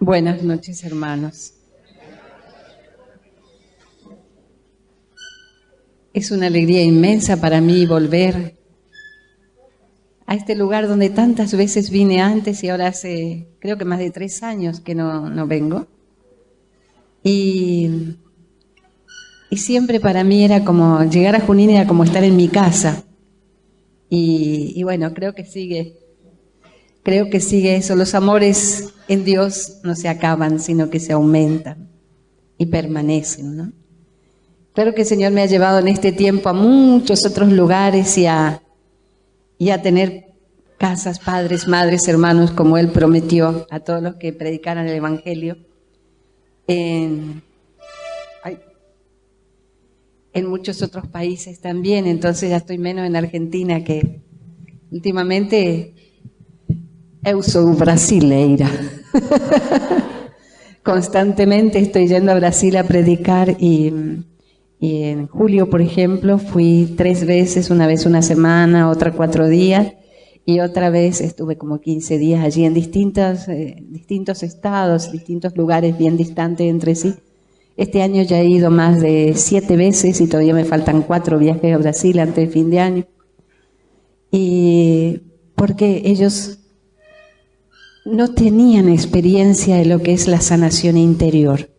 Buenas noches, hermanos. Es una alegría inmensa para mí volver a este lugar donde tantas veces vine antes y ahora hace, creo que más de 3 años que no vengo. Y siempre para mí era como, llegar a Junín era como estar en mi casa. Y bueno, creo que sigue eso. Los amores en Dios no se acaban, sino que se aumentan y permanecen, ¿no? Claro que el Señor me ha llevado en este tiempo a muchos otros lugares y a tener casas, padres, madres, hermanos, como Él prometió a todos los que predicaran el Evangelio en muchos otros países también. Entonces ya estoy menos en Argentina, que últimamente eu sou brasileira. Constantemente estoy yendo a Brasil a predicar y en julio, por ejemplo, fui 3 veces, una vez una semana, otra 4 días, y otra vez estuve como 15 días allí en distintos estados, distintos lugares bien distantes entre sí. Este año ya he ido más de 7 veces y todavía me faltan 4 viajes a Brasil antes de fin de año. Y porque ellos no tenían experiencia de lo que es la sanación interior.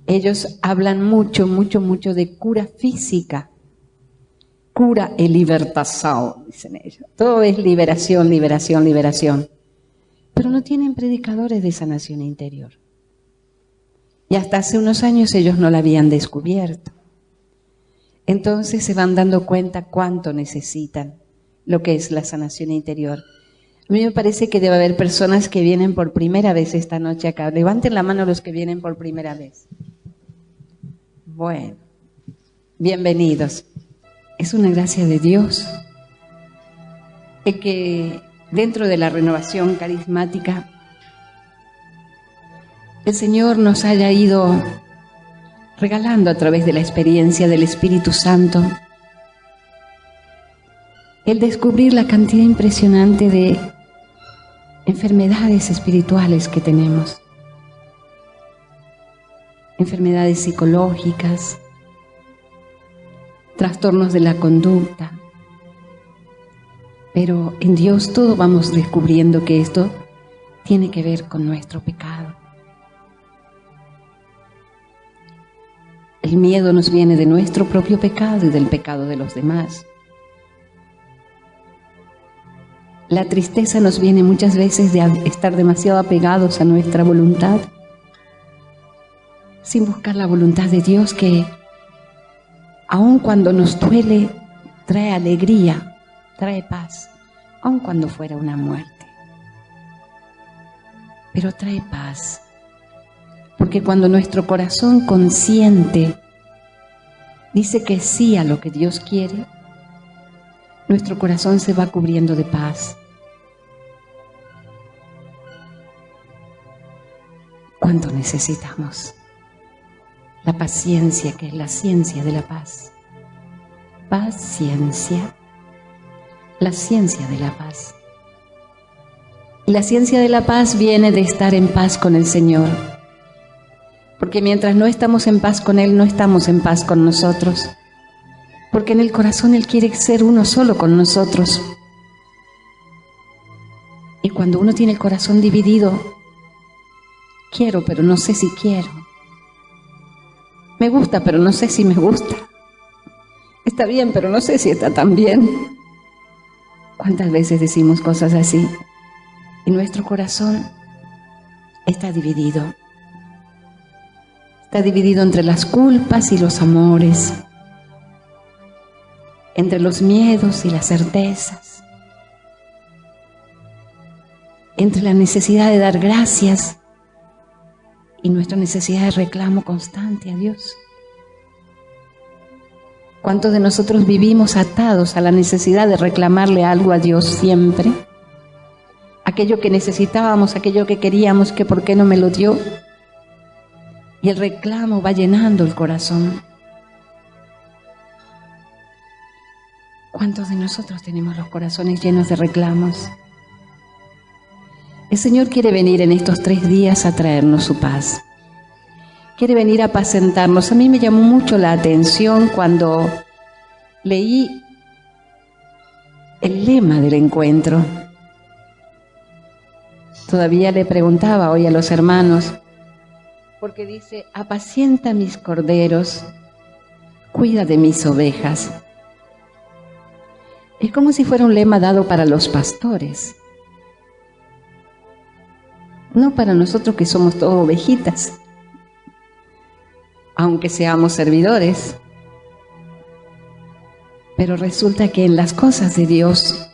Ellos hablan mucho de cura física, cura e libertação, dicen ellos. Todo es liberación, liberación, liberación. Pero no tienen predicadores de sanación interior. Y hasta hace unos años ellos no la habían descubierto. Entonces se van dando cuenta cuánto necesitan lo que es la sanación interior. A mí me parece que debe haber personas que vienen por primera vez esta noche acá. Levanten la mano los que vienen por primera vez. Bueno, bienvenidos. Es una gracia de Dios el que dentro de la renovación carismática el Señor nos haya ido regalando a través de la experiencia del Espíritu Santo el descubrir la cantidad impresionante de enfermedades espirituales que tenemos, enfermedades psicológicas, trastornos de la conducta, pero en Dios todo vamos descubriendo que esto tiene que ver con nuestro pecado. El miedo nos viene de nuestro propio pecado y del pecado de los demás. La tristeza nos viene muchas veces de estar demasiado apegados a nuestra voluntad, sin buscar la voluntad de Dios, que aun cuando nos duele, trae alegría, trae paz, aun cuando fuera una muerte. Pero trae paz, porque cuando nuestro corazón consciente dice que sí a lo que Dios quiere, nuestro corazón se va cubriendo de paz. ¿Cuánto necesitamos? La paciencia, que es la ciencia de la paz. Paciencia, la ciencia de la paz. Y la ciencia de la paz viene de estar en paz con el Señor. Porque mientras no estamos en paz con Él, no estamos en paz con nosotros. Porque en el corazón Él quiere ser uno solo con nosotros. Y cuando uno tiene el corazón dividido, quiero, pero no sé si quiero. Me gusta, pero no sé si me gusta. Está bien, pero no sé si está tan bien. ¿Cuántas veces decimos cosas así? Y nuestro corazón está dividido. Está dividido entre las culpas y los amores, entre los miedos y las certezas, entre la necesidad de dar gracias y nuestra necesidad de reclamo constante a Dios. ¿Cuántos de nosotros vivimos atados a la necesidad de reclamarle algo a Dios siempre? Aquello que necesitábamos, aquello que queríamos, que por qué no me lo dio. Y el reclamo va llenando el corazón. ¿Cuántos de nosotros tenemos los corazones llenos de reclamos? El Señor quiere venir en estos 3 días a traernos su paz. Quiere venir a apacentarnos. A mí me llamó mucho la atención cuando leí el lema del encuentro. Todavía le preguntaba hoy a los hermanos, porque dice: apacienta mis corderos, cuida de mis ovejas. Es como si fuera un lema dado para los pastores, no para nosotros que somos todos ovejitas, aunque seamos servidores. Pero resulta que en las cosas de Dios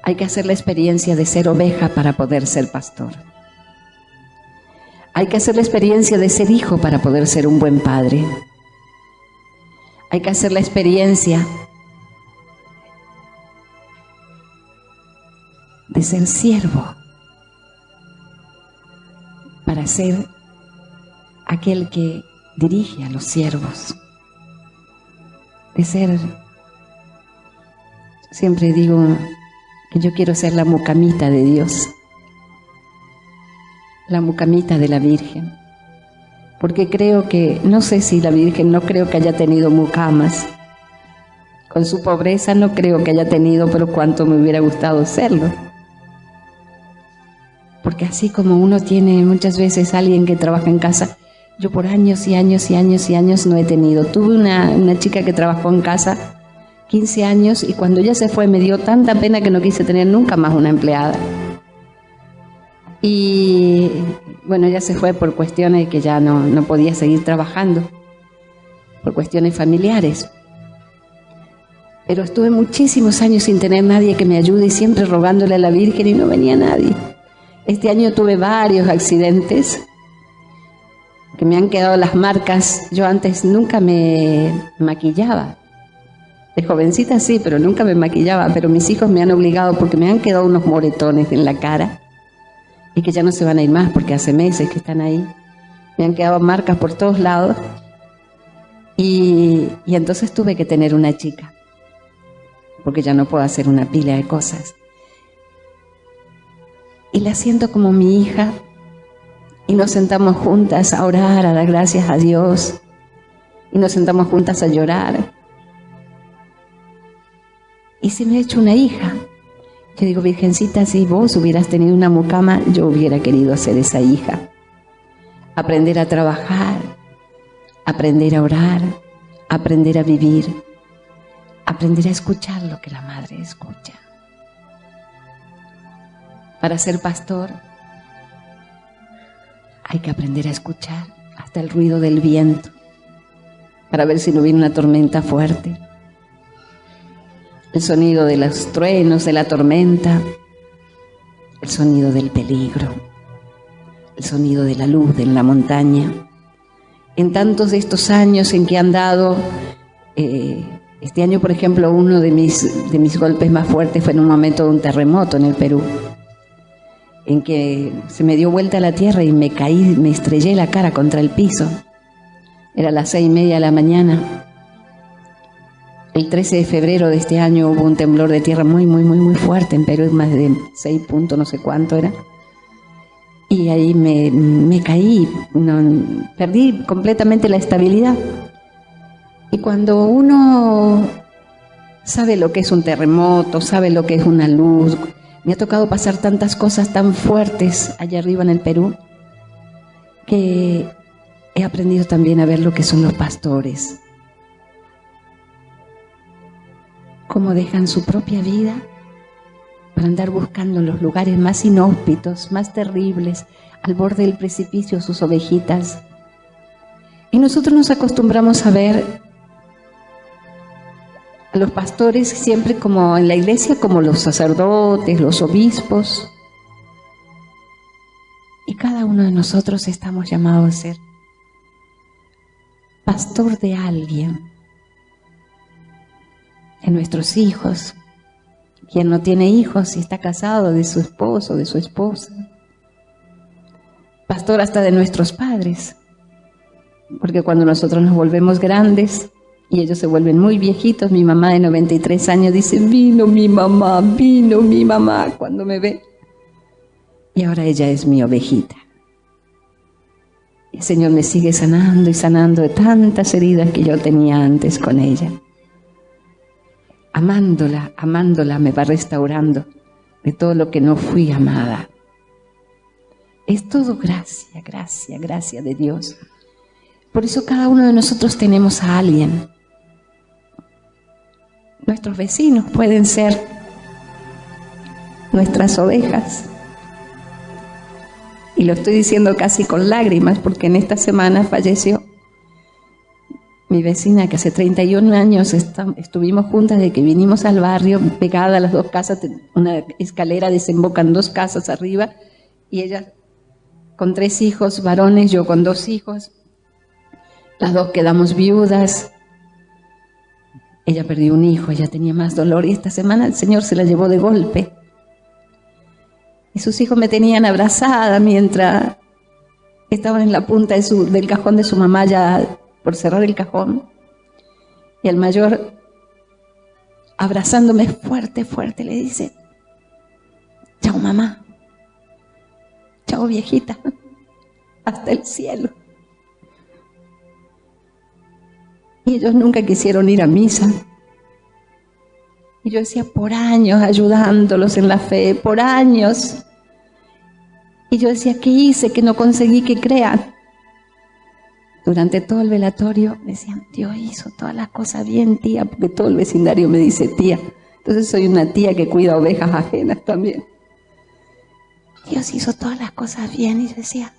hay que hacer la experiencia de ser oveja para poder ser pastor. Hay que hacer la experiencia de ser hijo para poder ser un buen padre. Hay que hacer la experiencia de ser siervo para ser aquel que dirige a los siervos. De ser, siempre digo que yo quiero ser la mucamita de Dios, la mucamita de la Virgen, porque creo que, no sé si la Virgen, no creo que haya tenido mucamas, con su pobreza no creo que haya tenido, pero cuánto me hubiera gustado serlo. Porque así como uno tiene muchas veces alguien que trabaja en casa, yo por años y años y años y años no he tenido. Tuve una chica que trabajó en casa 15 años y cuando ella se fue me dio tanta pena que no quise tener nunca más una empleada. Y bueno, ella se fue por cuestiones que ya no podía seguir trabajando, por cuestiones familiares. Pero estuve muchísimos años sin tener nadie que me ayude y siempre rogándole a la Virgen y no venía nadie. Este año tuve varios accidentes que me han quedado las marcas. Yo antes nunca me maquillaba. De jovencita sí, pero nunca me maquillaba. Pero mis hijos me han obligado porque me han quedado unos moretones en la cara y que ya no se van a ir más porque hace meses que están ahí. Me han quedado marcas por todos lados y entonces tuve que tener una chica porque ya no puedo hacer una pila de cosas. Y la siento como mi hija. Y nos sentamos juntas a orar, a dar gracias a Dios. Y nos sentamos juntas a llorar. Y se me ha hecho una hija. Yo digo, Virgencita, si vos hubieras tenido una mucama, yo hubiera querido ser esa hija. Aprender a trabajar, aprender a orar, aprender a vivir, aprender a escuchar lo que la madre escucha. Para ser pastor, hay que aprender a escuchar hasta el ruido del viento, para ver si no viene una tormenta fuerte. El sonido de los truenos, de la tormenta, el sonido del peligro, el sonido de la luz en la montaña. En tantos de estos años en que han dado, este año por ejemplo, uno de mis golpes más fuertes fue en un momento de un terremoto en el Perú, en que se me dio vuelta la tierra y me caí, me estrellé la cara contra el piso. Era las 6:30 de la mañana. El 13 de febrero de este año hubo un temblor de tierra muy, muy, muy, muy fuerte en Perú, más de 6 puntos, no sé cuánto era. Y ahí me caí, perdí completamente la estabilidad. Y cuando uno sabe lo que es un terremoto, sabe lo que es una luz, me ha tocado pasar tantas cosas tan fuertes allá arriba en el Perú, que he aprendido también a ver lo que son los pastores. Cómo dejan su propia vida para andar buscando en los lugares más inhóspitos, más terribles, al borde del precipicio, sus ovejitas. Y nosotros nos acostumbramos a ver a los pastores siempre como en la iglesia, como los sacerdotes, los obispos. Y cada uno de nosotros estamos llamados a ser pastor de alguien. De nuestros hijos, quien no tiene hijos y está casado, de su esposo, de su esposa. Pastor hasta de nuestros padres, porque cuando nosotros nos volvemos grandes y ellos se vuelven muy viejitos, mi mamá de 93 años dice, vino mi mamá, cuando me ve. y ahora ella es mi ovejita. El Señor me sigue sanando y sanando de tantas heridas que yo tenía antes con ella. Amándola, amándola me va restaurando de todo lo que no fui amada. Es todo gracia, gracia, gracia de Dios. Por eso cada uno de nosotros tenemos a alguien. Nuestros vecinos pueden ser nuestras ovejas. Y lo estoy diciendo casi con lágrimas porque en esta semana falleció mi vecina que hace 31 años estuvimos juntas de que vinimos al barrio, pegada a las dos casas, una escalera desemboca en dos casas arriba, y ella con 3 hijos varones, yo con 2 hijos, las dos quedamos viudas. Ella perdió un hijo, ella tenía más dolor, y esta semana el Señor se la llevó de golpe. Y sus hijos me tenían abrazada mientras estaban en la punta del cajón de su mamá ya por cerrar el cajón. Y el mayor, abrazándome fuerte, fuerte, le dice: chao mamá, chao viejita, hasta el cielo. Y ellos nunca quisieron ir a misa. Y yo decía, por años ayudándolos en la fe, por años. Y yo decía, ¿qué hice que no conseguí que crean? Durante todo el velatorio me decían, Dios hizo todas las cosas bien, tía, porque todo el vecindario me dice tía. Entonces soy una tía que cuida ovejas ajenas también. Dios hizo todas las cosas bien, y yo decía,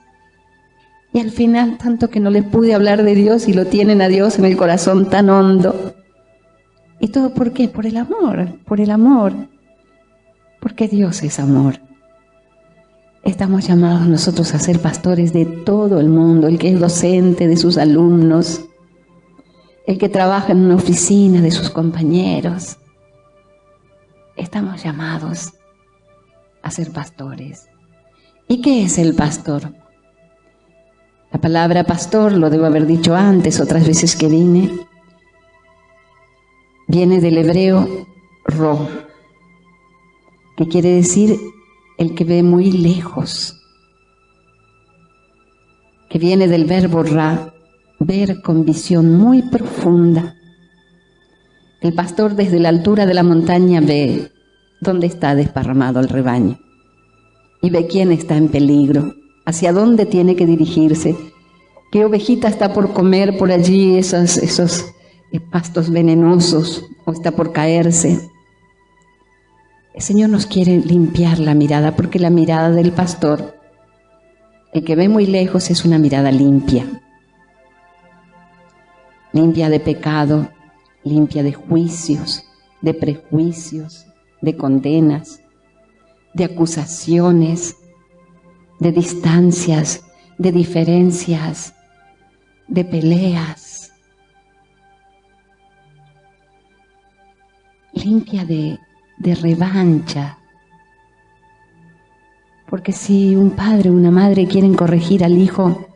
y al final tanto que no les pude hablar de Dios y lo tienen a Dios en el corazón tan hondo. ¿Y todo por qué? Por el amor, porque Dios es amor. Estamos llamados nosotros a ser pastores de todo el mundo, el que es docente de sus alumnos, el que trabaja en una oficina de sus compañeros. Estamos llamados a ser pastores. ¿Y qué es el pastor? La palabra pastor, lo debo haber dicho antes, otras veces que vine, viene del hebreo ro, que quiere decir el que ve muy lejos, que viene del verbo ra, ver con visión muy profunda. El pastor desde la altura de la montaña ve dónde está desparramado el rebaño y ve quién está en peligro, hacia dónde tiene que dirigirse, qué ovejita está por comer por allí esos pastos venenosos o está por caerse. El Señor nos quiere limpiar la mirada, porque la mirada del pastor, el que ve muy lejos, es una mirada limpia. Limpia de pecado, limpia de juicios, de prejuicios, de condenas, de acusaciones, de distancias, de diferencias, de peleas. Limpia de revancha. Porque si un padre o una madre quieren corregir al hijo,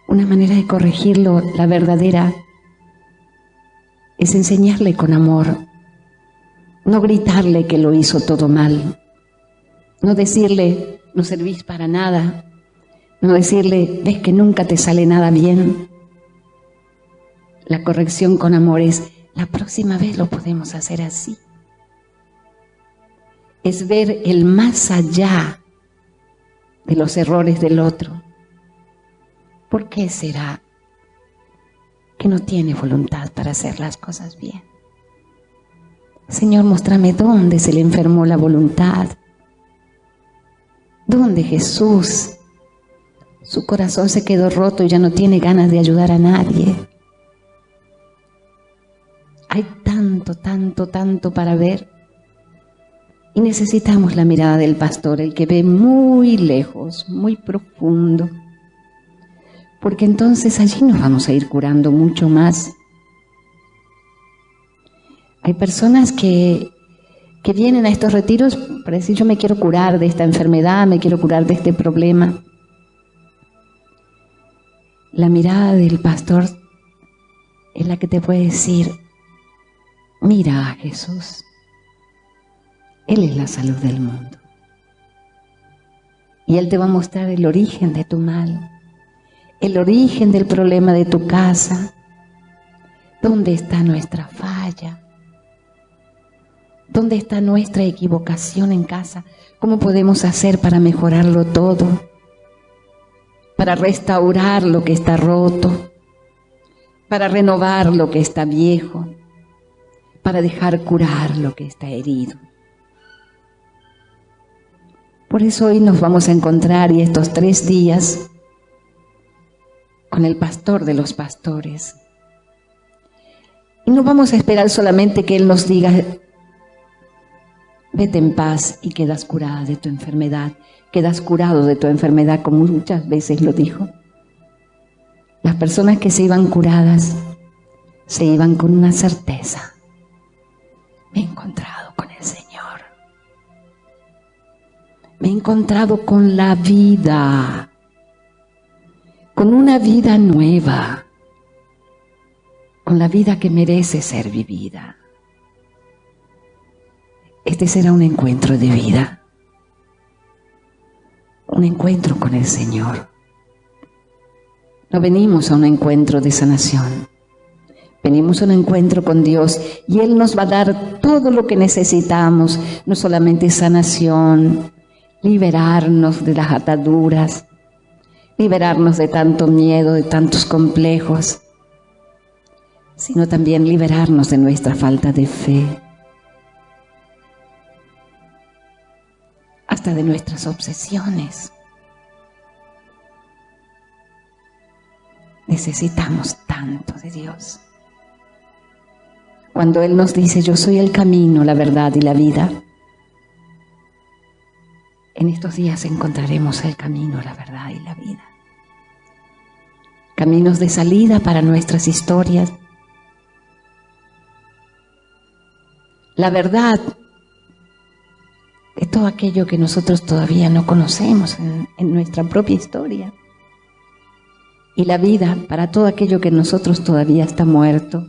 una manera de corregirlo, la verdadera, es enseñarle con amor, no gritarle que lo hizo todo mal, no decirle no servís para nada, no decirle ves que nunca te sale nada bien. La corrección con amor es la próxima vez lo podemos hacer así. Es ver el más allá de los errores del otro. ¿Por qué será que no tiene voluntad para hacer las cosas bien? Señor, muéstrame dónde se le enfermó la voluntad. ¿Dónde Jesús? Su corazón se quedó roto y ya no tiene ganas de ayudar a nadie. Hay tanto, tanto, tanto para ver. Y necesitamos la mirada del pastor, el que ve muy lejos, muy profundo. Porque entonces allí nos vamos a ir curando mucho más. Hay personas que vienen a estos retiros para decir yo me quiero curar de esta enfermedad, me quiero curar de este problema. La mirada del pastor es la que te puede decir, mira a Jesús, Él es la salud del mundo. Y Él te va a mostrar el origen de tu mal, el origen del problema de tu casa, dónde está nuestra falla, dónde está nuestra equivocación en casa, cómo podemos hacer para mejorarlo todo, para restaurar lo que está roto, para renovar lo que está viejo, para dejar curar lo que está herido. Por eso hoy nos vamos a encontrar, y estos 3 días, con el pastor de los pastores. Y no vamos a esperar solamente que Él nos diga: vete en paz y quedas curada de tu enfermedad, quedas curado de tu enfermedad, como muchas veces lo dijo. Las personas que se iban curadas, se iban con una certeza: me he encontrado con el Señor. Me he encontrado con la vida, con una vida nueva, con la vida que merece ser vivida. Este será un encuentro de vida, un encuentro con el Señor. No venimos a un encuentro de sanación, venimos a un encuentro con Dios, y Él nos va a dar todo lo que necesitamos, no solamente sanación, liberarnos de las ataduras, liberarnos de tanto miedo, de tantos complejos, sino también liberarnos de nuestra falta de fe, hasta de nuestras obsesiones. Necesitamos tanto de Dios. Cuando Él nos dice: yo soy el camino, la verdad y la vida, en estos días encontraremos el camino, la verdad y la vida. Caminos de salida para nuestras historias. La verdad de todo aquello que nosotros todavía no conocemos en nuestra propia historia. Y la vida para todo aquello que en nosotros todavía está muerto.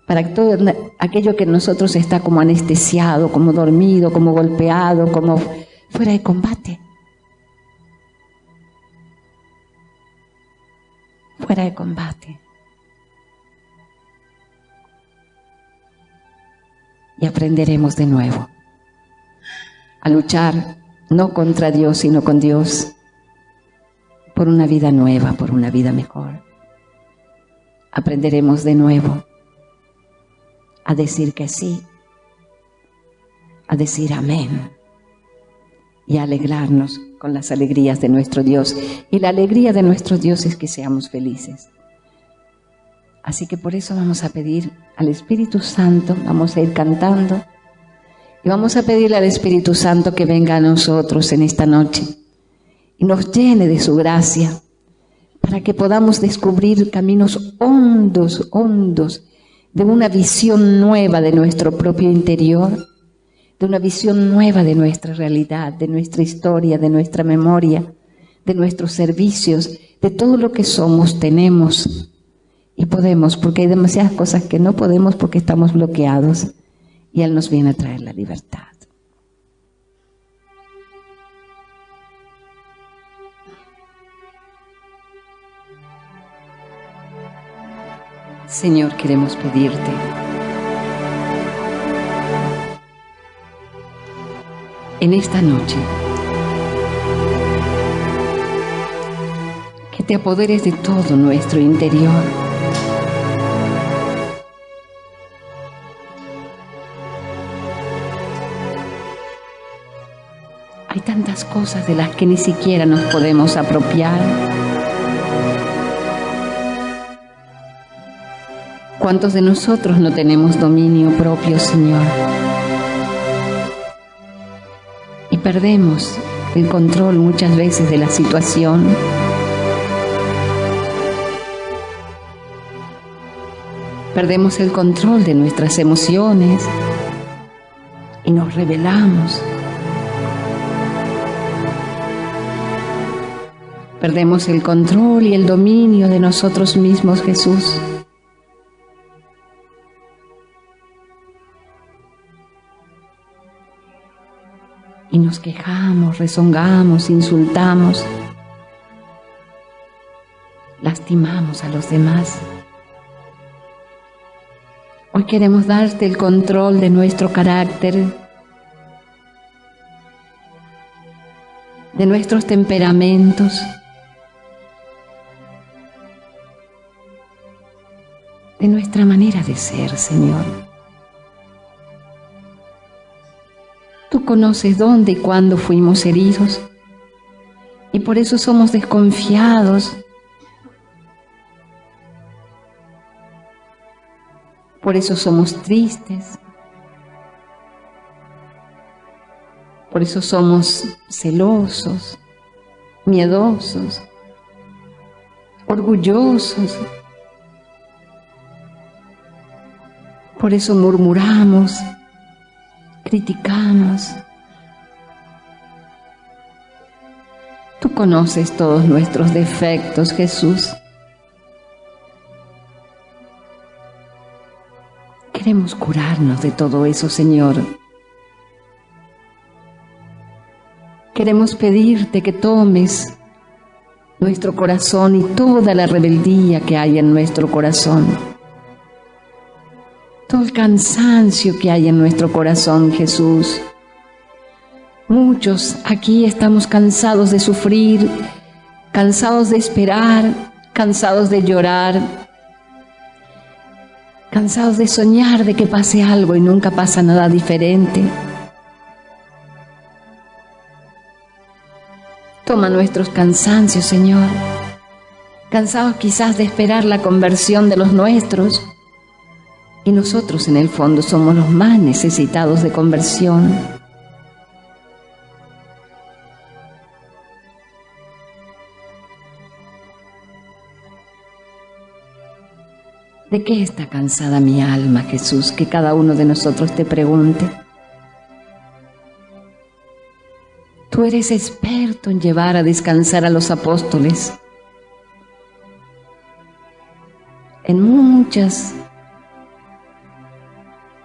Para todo aquello que en nosotros está como anestesiado, como dormido, como golpeado, como fuera de combate. Fuera de combate. Y aprenderemos de nuevo a luchar no contra Dios, sino con Dios, por una vida nueva, por una vida mejor. Aprenderemos de nuevo a decir que sí, a decir amén, y a alegrarnos con las alegrías de nuestro Dios. Y la alegría de nuestro Dios es que seamos felices. Así que por eso vamos a pedir al Espíritu Santo, vamos a ir cantando, y vamos a pedirle al Espíritu Santo que venga a nosotros en esta noche y nos llene de su gracia, para que podamos descubrir caminos hondos, hondos, de una visión nueva de nuestro propio interior, de una visión nueva de nuestra realidad, de nuestra historia, de nuestra memoria, de nuestros servicios, de todo lo que somos, tenemos y podemos, porque hay demasiadas cosas que no podemos porque estamos bloqueados, y Él nos viene a traer la libertad. Señor, queremos pedirte en esta noche que te apoderes de todo nuestro interior. Hay tantas cosas de las que ni siquiera nos podemos apropiar. ¿Cuántos de nosotros no tenemos dominio propio, Señor? Y perdemos el control muchas veces de la situación. Perdemos el control de nuestras emociones y nos rebelamos. Perdemos el control y el dominio de nosotros mismos, Jesús. y nos quejamos, rezongamos, insultamos, lastimamos a los demás. Hoy queremos darte el control de nuestro carácter, de nuestros temperamentos, de nuestra manera de ser, Señor. Tú conoces dónde y cuándo fuimos heridos y por eso somos desconfiados. Por eso somos tristes. Por eso somos celosos, miedosos, orgullosos. Por eso murmuramos, criticamos. Tú conoces todos nuestros defectos, Jesús. Queremos curarnos de todo eso, Señor. Queremos pedirte que tomes nuestro corazón y toda la rebeldía que hay en nuestro corazón, todo el cansancio que hay en nuestro corazón, Jesús. Muchos aquí estamos cansados de sufrir, cansados de esperar, cansados de llorar, cansados de soñar de que pase algo y nunca pasa nada diferente. Toma nuestros cansancios, Señor, cansados quizás de esperar la conversión de los nuestros, y nosotros en el fondo somos los más necesitados de conversión. ¿De qué está cansada mi alma, Jesús? Que cada uno de nosotros te pregunte. Tú eres experto en llevar a descansar a los apóstoles. En muchas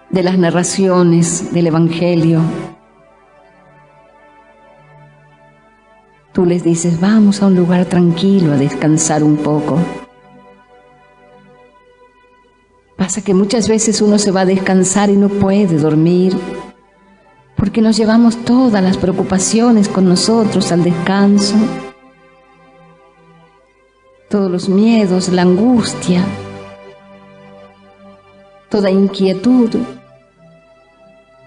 de las narraciones del Evangelio, tú les dices, vamos a un lugar tranquilo a descansar un poco. Pasa que muchas veces uno se va a descansar y no puede dormir, porque nos llevamos todas las preocupaciones con nosotros al descanso, todos los miedos, la angustia, toda inquietud.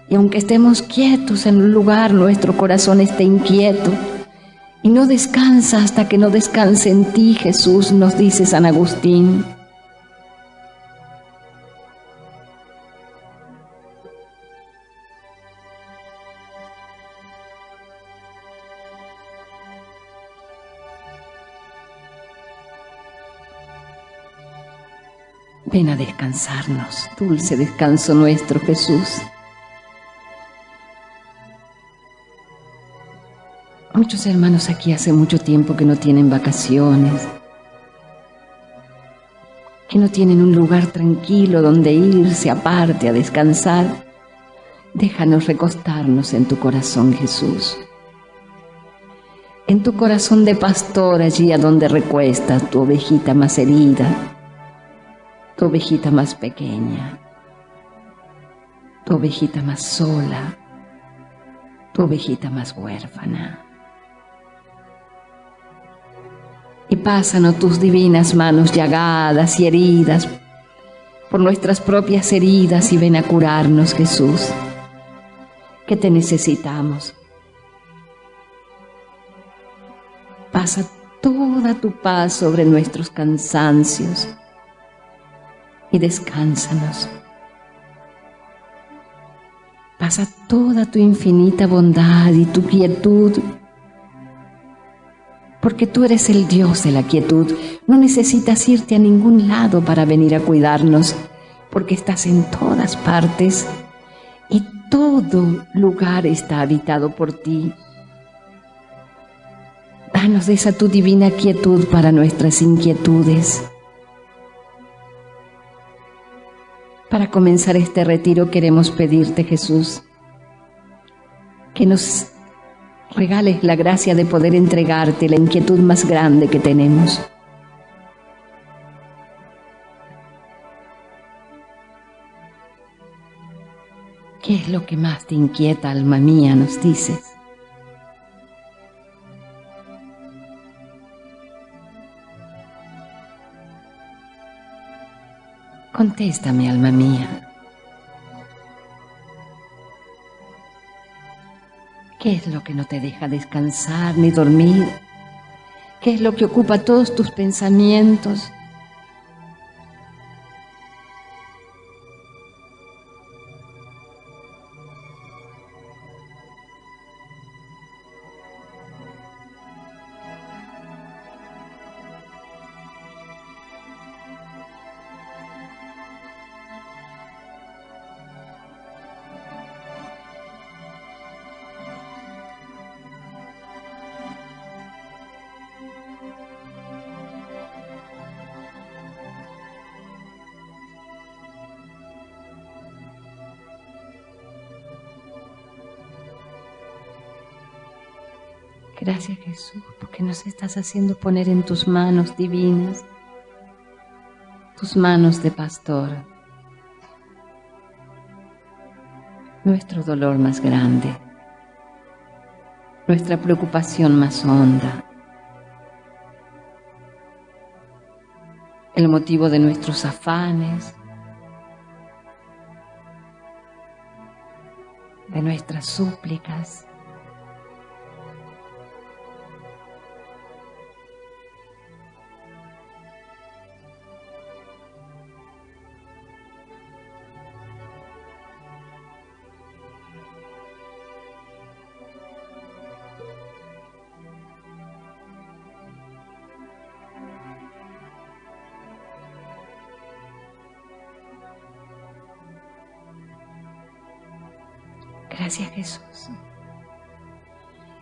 Y aunque estemos quietos en un lugar, nuestro corazón está inquieto y no descansa hasta que no descanse en ti, Jesús, nos dice San Agustín. Ven a descansarnos, dulce descanso nuestro, Jesús. Muchos hermanos aquí hace mucho tiempo que no tienen vacaciones, que no tienen un lugar tranquilo donde irse aparte a descansar. Déjanos recostarnos en tu corazón, Jesús. En tu corazón de pastor, allí a donde recuestas tu ovejita más herida, tu ovejita más pequeña, tu ovejita más sola, tu ovejita más huérfana. Y pásanos tus divinas manos llagadas y heridas por nuestras propias heridas y ven a curarnos, Jesús, que te necesitamos. Pasa toda tu paz sobre nuestros cansancios y descánsanos. Pasa toda tu infinita bondad y tu quietud, porque tú eres el Dios de la quietud. No necesitas irte a ningún lado para venir a cuidarnos, porque estás en todas partes y todo lugar está habitado por ti. Danos de esa tu divina quietud para nuestras inquietudes. Para comenzar este retiro queremos pedirte, Jesús, que nos regales la gracia de poder entregarte la inquietud más grande que tenemos. ¿Qué es lo que más te inquieta, alma mía?, nos dices. Contéstame, alma mía. ¿Qué es lo que no te deja descansar ni dormir? ¿Qué es lo que ocupa todos tus pensamientos? Gracias, Jesús, porque nos estás haciendo poner en tus manos divinas, tus manos de pastor, nuestro dolor más grande, nuestra preocupación más honda, el motivo de nuestros afanes, de nuestras súplicas. Gracias, Jesús.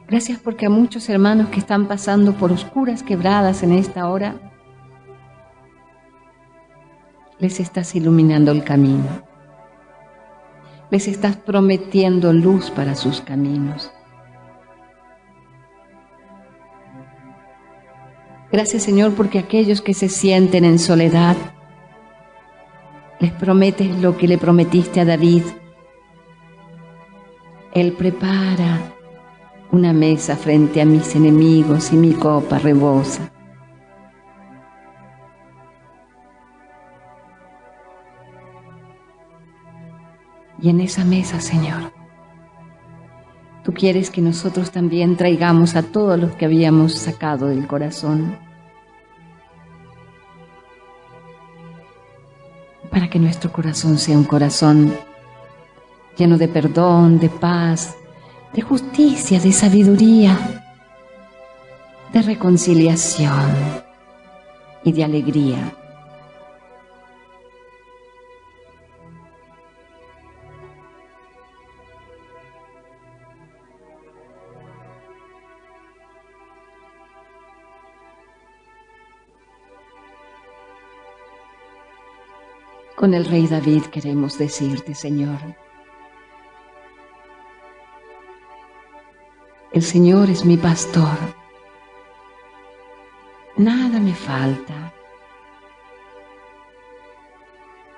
Gracias porque a muchos hermanos que están pasando por oscuras quebradas en esta hora, les estás iluminando el camino. Les estás prometiendo luz para sus caminos. Gracias, Señor, porque aquellos que se sienten en soledad, les prometes lo que le prometiste a David. Él prepara una mesa frente a mis enemigos y mi copa rebosa. Y en esa mesa, Señor, tú quieres que nosotros también traigamos a todos los que habíamos sacado del corazón, para que nuestro corazón sea un corazón lleno de perdón, de paz, de justicia, de sabiduría, de reconciliación y de alegría. Con el rey David queremos decirte, Señor, el Señor es mi pastor, nada me falta.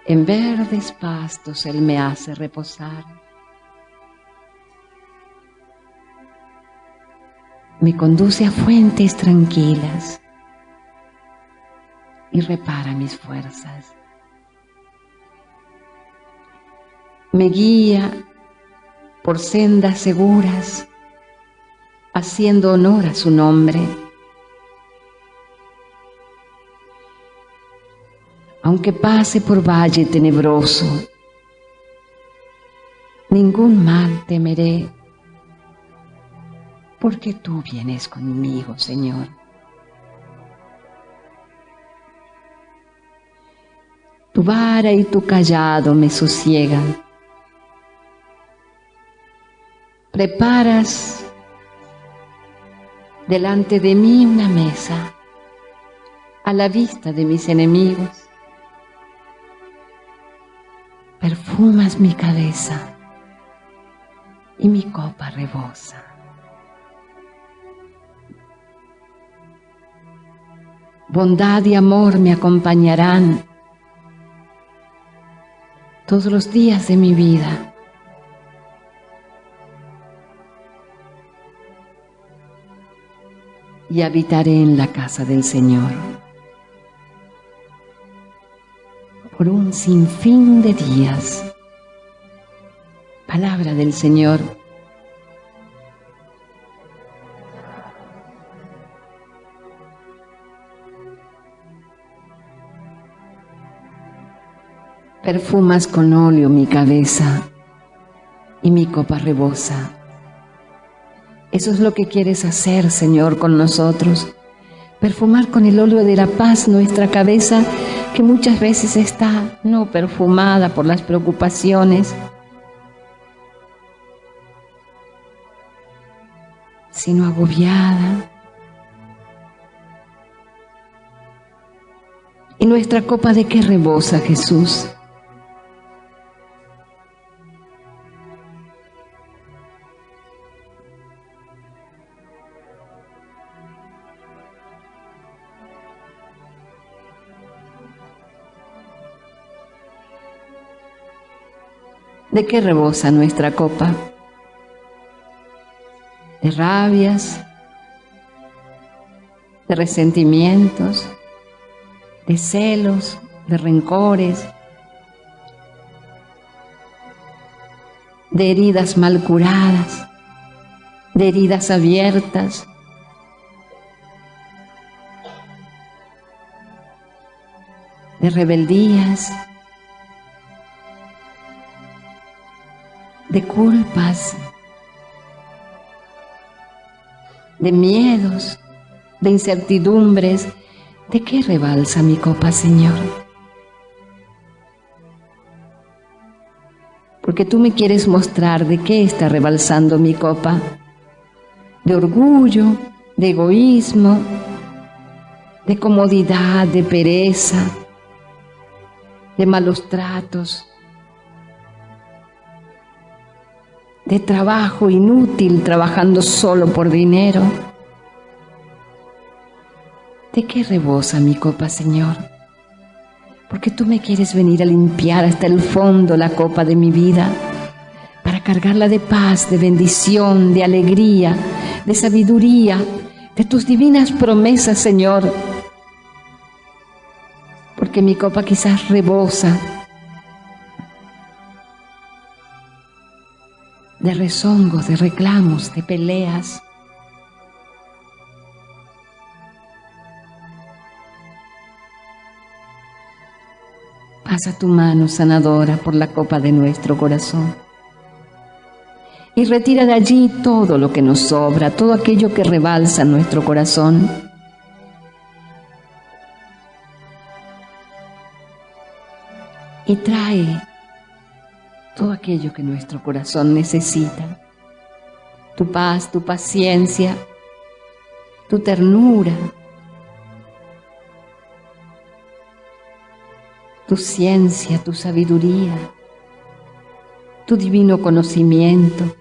En verdes pastos Él me hace reposar. Me conduce a fuentes tranquilas y repara mis fuerzas. Me guía por sendas seguras, haciendo honor a su nombre. Aunque pase por valle tenebroso, ningún mal temeré, porque tú vienes conmigo, Señor. Tu vara y tu cayado me sosiegan. Preparas delante de mí una mesa a la vista de mis enemigos. Perfumas mi cabeza y mi copa rebosa. bondad y amor me acompañarán todos los días de mi vida. Y habitaré en la casa del Señor por un sinfín de días. Palabra del Señor. Perfumas con óleo mi cabeza y mi copa rebosa. Eso es lo que quieres hacer, Señor, con nosotros. Perfumar con el óleo de la paz nuestra cabeza, que muchas veces está no perfumada por las preocupaciones, sino agobiada. ¿Y nuestra copa de qué rebosa, Jesús? ¿De qué rebosa nuestra copa? ¿De rabias? ¿De resentimientos? ¿De celos? ¿De rencores? ¿De heridas mal curadas? ¿De heridas abiertas? ¿De rebeldías? ¿De culpas? ¿De miedos? ¿De incertidumbres? ¿De qué rebalsa mi copa, Señor? Porque tú me quieres mostrar de qué está rebalsando mi copa. De orgullo, de egoísmo, de comodidad, de pereza, de malos tratos, de trabajo inútil, trabajando solo por dinero. ¿De qué rebosa mi copa, Señor? Porque tú me quieres venir a limpiar hasta el fondo la copa de mi vida, para cargarla de paz, de bendición, de alegría, de sabiduría, de tus divinas promesas, Señor. Porque mi copa quizás rebosa de rezongos, de reclamos, de peleas. Pasa tu mano sanadora por la copa de nuestro corazón y retira de allí todo lo que nos sobra, todo aquello que rebalsa nuestro corazón. Y trae todo aquello que nuestro corazón necesita. Tu paz, tu paciencia, tu ternura, tu ciencia, tu sabiduría, tu divino conocimiento.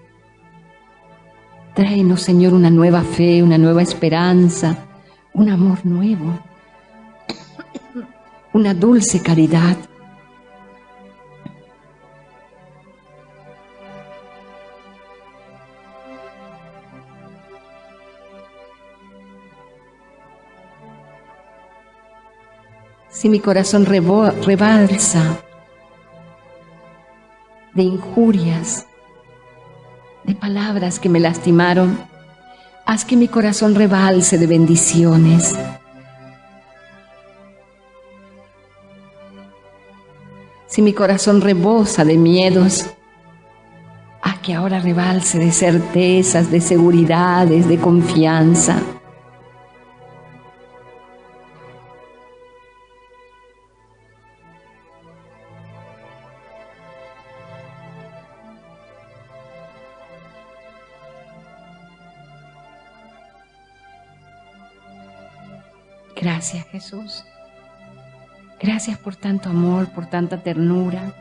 Tráenos, Señor, una nueva fe, una nueva esperanza, un amor nuevo, una dulce caridad. Si mi corazón rebalsa de injurias, de palabras que me lastimaron, haz que mi corazón rebalse de bendiciones. Si mi corazón rebosa de miedos, haz que ahora rebalse de certezas, de seguridades, de confianza. Gracias, Jesús. Gracias por tanto amor, por tanta ternura.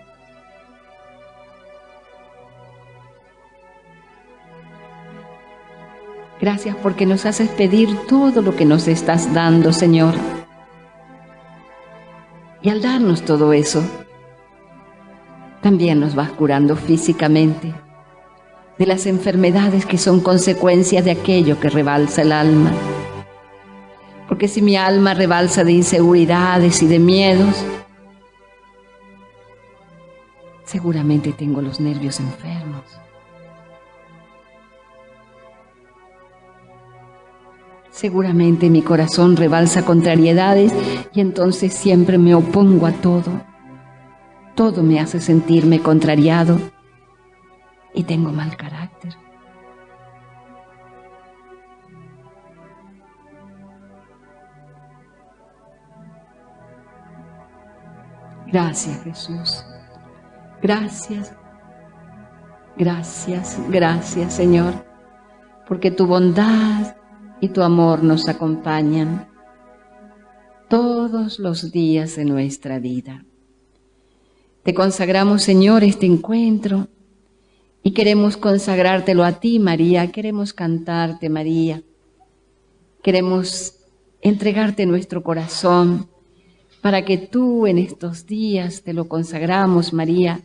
Gracias porque nos haces pedir todo lo que nos estás dando, Señor. darnos todo eso, también nos vas curando físicamente de las enfermedades que son consecuencias de aquello que rebalsa el alma. Porque si mi alma rebalsa de inseguridades y de miedos, seguramente tengo los nervios enfermos. Seguramente mi corazón rebalsa contrariedades y entonces siempre me opongo a todo. Todo me hace sentirme contrariado y tengo mal carácter. Gracias, Jesús. Gracias. Gracias, gracias, Señor, porque tu bondad y tu amor nos acompañan todos los días de nuestra vida. Te consagramos, Señor, este encuentro y queremos consagrártelo a ti, María. Queremos cantarte, María. Queremos entregarte nuestro corazón para que tú en estos días, te lo consagramos, María,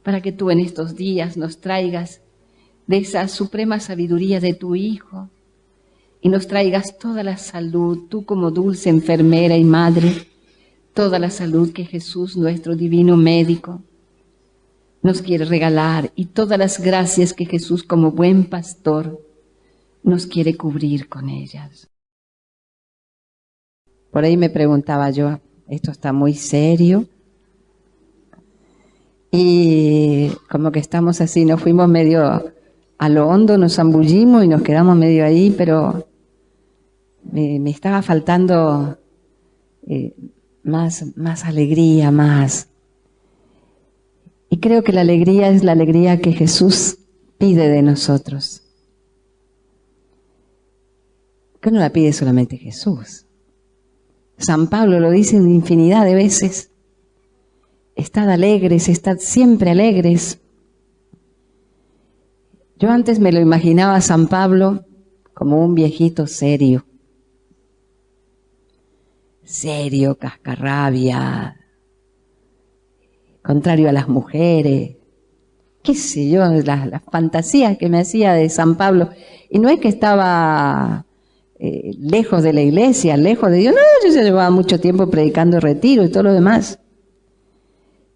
para que tú en estos días nos traigas de esa suprema sabiduría de tu Hijo y nos traigas toda la salud, tú como dulce enfermera y madre, toda la salud que Jesús, nuestro divino médico, nos quiere regalar y todas las gracias que Jesús como buen pastor nos quiere cubrir con ellas. Por ahí me preguntaba yo, esto está muy serio y como que estamos así, nos fuimos medio a lo hondo, nos zambullimos y nos quedamos medio ahí, pero me estaba faltando más alegría, más. Y creo que la alegría es la alegría que Jesús pide de nosotros. Que no la pide solamente Jesús. San Pablo lo dice en infinidad de veces. Estad alegres, estad siempre alegres. Yo antes me lo imaginaba a San Pablo como un viejito serio. Serio, cascarrabia, contrario a las mujeres, qué sé yo, las fantasías que me hacía de San Pablo. Y no es que estaba lejos de la iglesia, lejos de Dios, no, yo ya llevaba mucho tiempo predicando retiro y todo lo demás.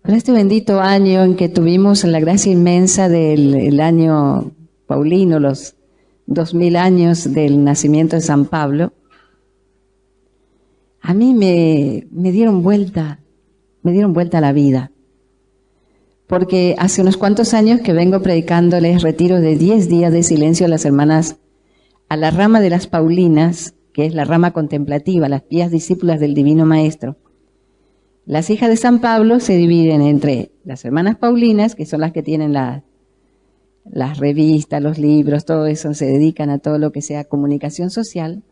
Pero este bendito año en que tuvimos la gracia inmensa del año paulino, los 2000 años del nacimiento de San Pablo, a mí me dieron vuelta a la vida. Porque hace unos cuantos años que vengo predicándoles retiros de 10 días de silencio a las hermanas a la rama de las Paulinas, que es la rama contemplativa, las pías discípulas del Divino Maestro. Las hijas de San Pablo se dividen entre las hermanas Paulinas, que son las que tienen las revistas, los libros, todo eso, se dedican a todo lo que sea comunicación social,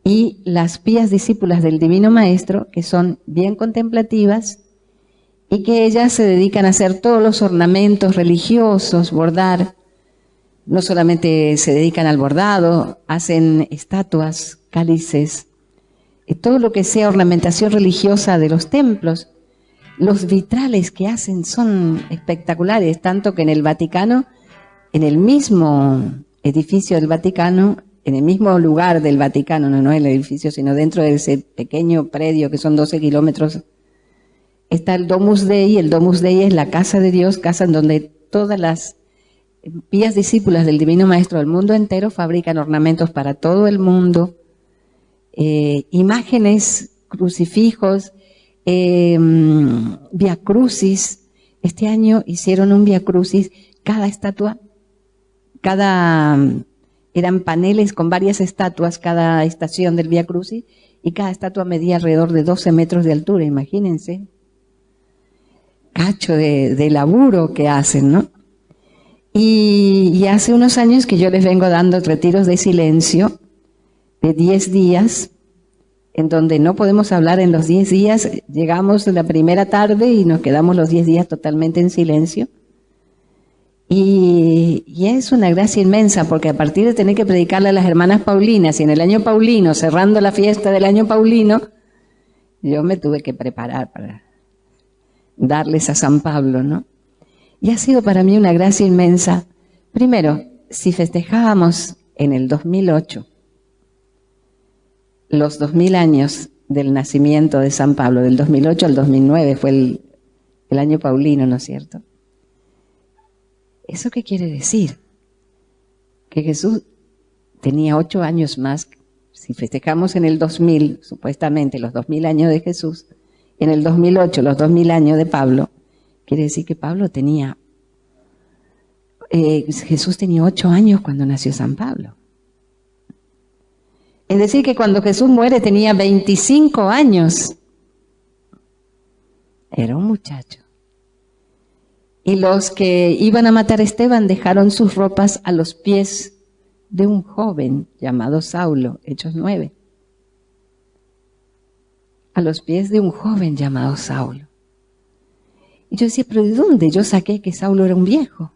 y las pías discípulas del Divino Maestro, que son bien contemplativas, y que ellas se dedican a hacer todos los ornamentos religiosos, bordar. No solamente se dedican al bordado, hacen estatuas, cálices, todo lo que sea ornamentación religiosa de los templos. Los vitrales que hacen son espectaculares, tanto que en el Vaticano, en el mismo edificio del Vaticano, en el mismo lugar del Vaticano, no el edificio, sino dentro de ese pequeño predio que son 12 kilómetros, está el Domus Dei. El Domus Dei es la casa de Dios, casa en donde todas las pías discípulas del Divino Maestro del mundo entero fabrican ornamentos para todo el mundo, imágenes, crucifijos, Via Crucis. Este año hicieron un Via Crucis, cada estatua, eran paneles con varias estatuas, cada estación del Via Crucis, y cada estatua medía alrededor de 12 metros de altura, imagínense. Cacho de laburo que hacen, ¿no? Y hace unos años que yo les vengo dando retiros de silencio de 10 días, en donde no podemos hablar en los 10 días, llegamos la primera tarde y nos quedamos los 10 días totalmente en silencio. Y es una gracia inmensa, porque a partir de tener que predicarle a las hermanas Paulinas, y en el año paulino, cerrando la fiesta del año paulino, yo me tuve que preparar para darles a San Pablo, ¿no? Y ha sido para mí una gracia inmensa. Primero, si festejábamos en el 2008 los 2000 años del nacimiento de San Pablo, del 2008 al 2009 fue el año paulino, ¿no es cierto? ¿Eso qué quiere decir? Que Jesús tenía 8 años más. Si festejamos en el 2000, supuestamente los 2000 años de Jesús, en el 2008 los 2000 años de Pablo, quiere decir que Pablo tenía, Jesús tenía 8 años cuando nació San Pablo. Es decir, que cuando Jesús muere tenía 25 años. Era un muchacho. Y los que iban a matar a Esteban dejaron sus ropas a los pies de un joven llamado Saulo, Hechos 9. A los pies de un joven llamado Saulo. Y yo decía, ¿pero de dónde yo saqué que Saulo era un viejo?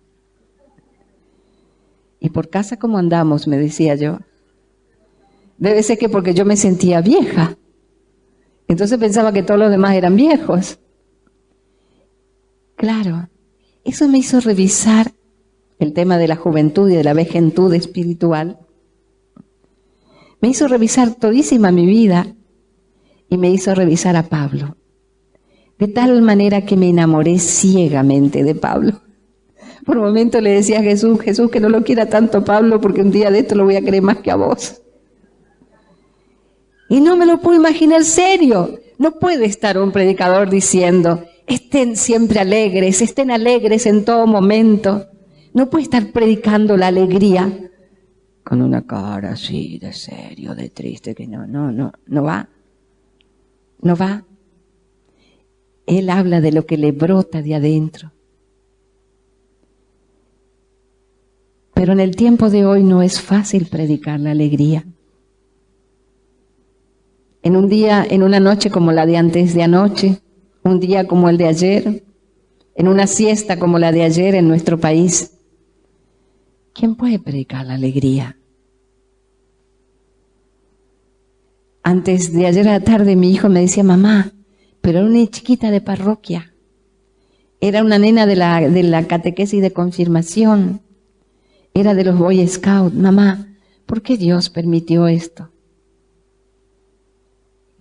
Y por casa como andamos, me decía yo. Debe ser que porque yo me sentía vieja. Entonces pensaba que todos los demás eran viejos. Claro, eso me hizo revisar el tema de la juventud y de la vejentud espiritual. Me hizo revisar todísima mi vida y me hizo revisar a Pablo. De tal manera que me enamoré ciegamente de Pablo. Por un momento le decía a Jesús, Jesús, que no lo quiera tanto Pablo porque un día de esto lo voy a querer más que a vos. Y no me lo puedo imaginar serio. No puede estar un predicador diciendo, estén siempre alegres, estén alegres en todo momento. No puede estar predicando la alegría con una cara así de serio, de triste, que no va. No va. Él habla de lo que le brota de adentro. Pero en el tiempo de hoy no es fácil predicar la alegría. En un día, en una noche como la de antes de anoche, un día como el de ayer, en una siesta como la de ayer en nuestro país, ¿quién puede predicar la alegría? Antes de ayer a la tarde mi hijo me decía, mamá, pero era una chiquita de parroquia, era una nena de la catequesis de confirmación, era de los Boy Scouts, mamá, ¿por qué Dios permitió esto?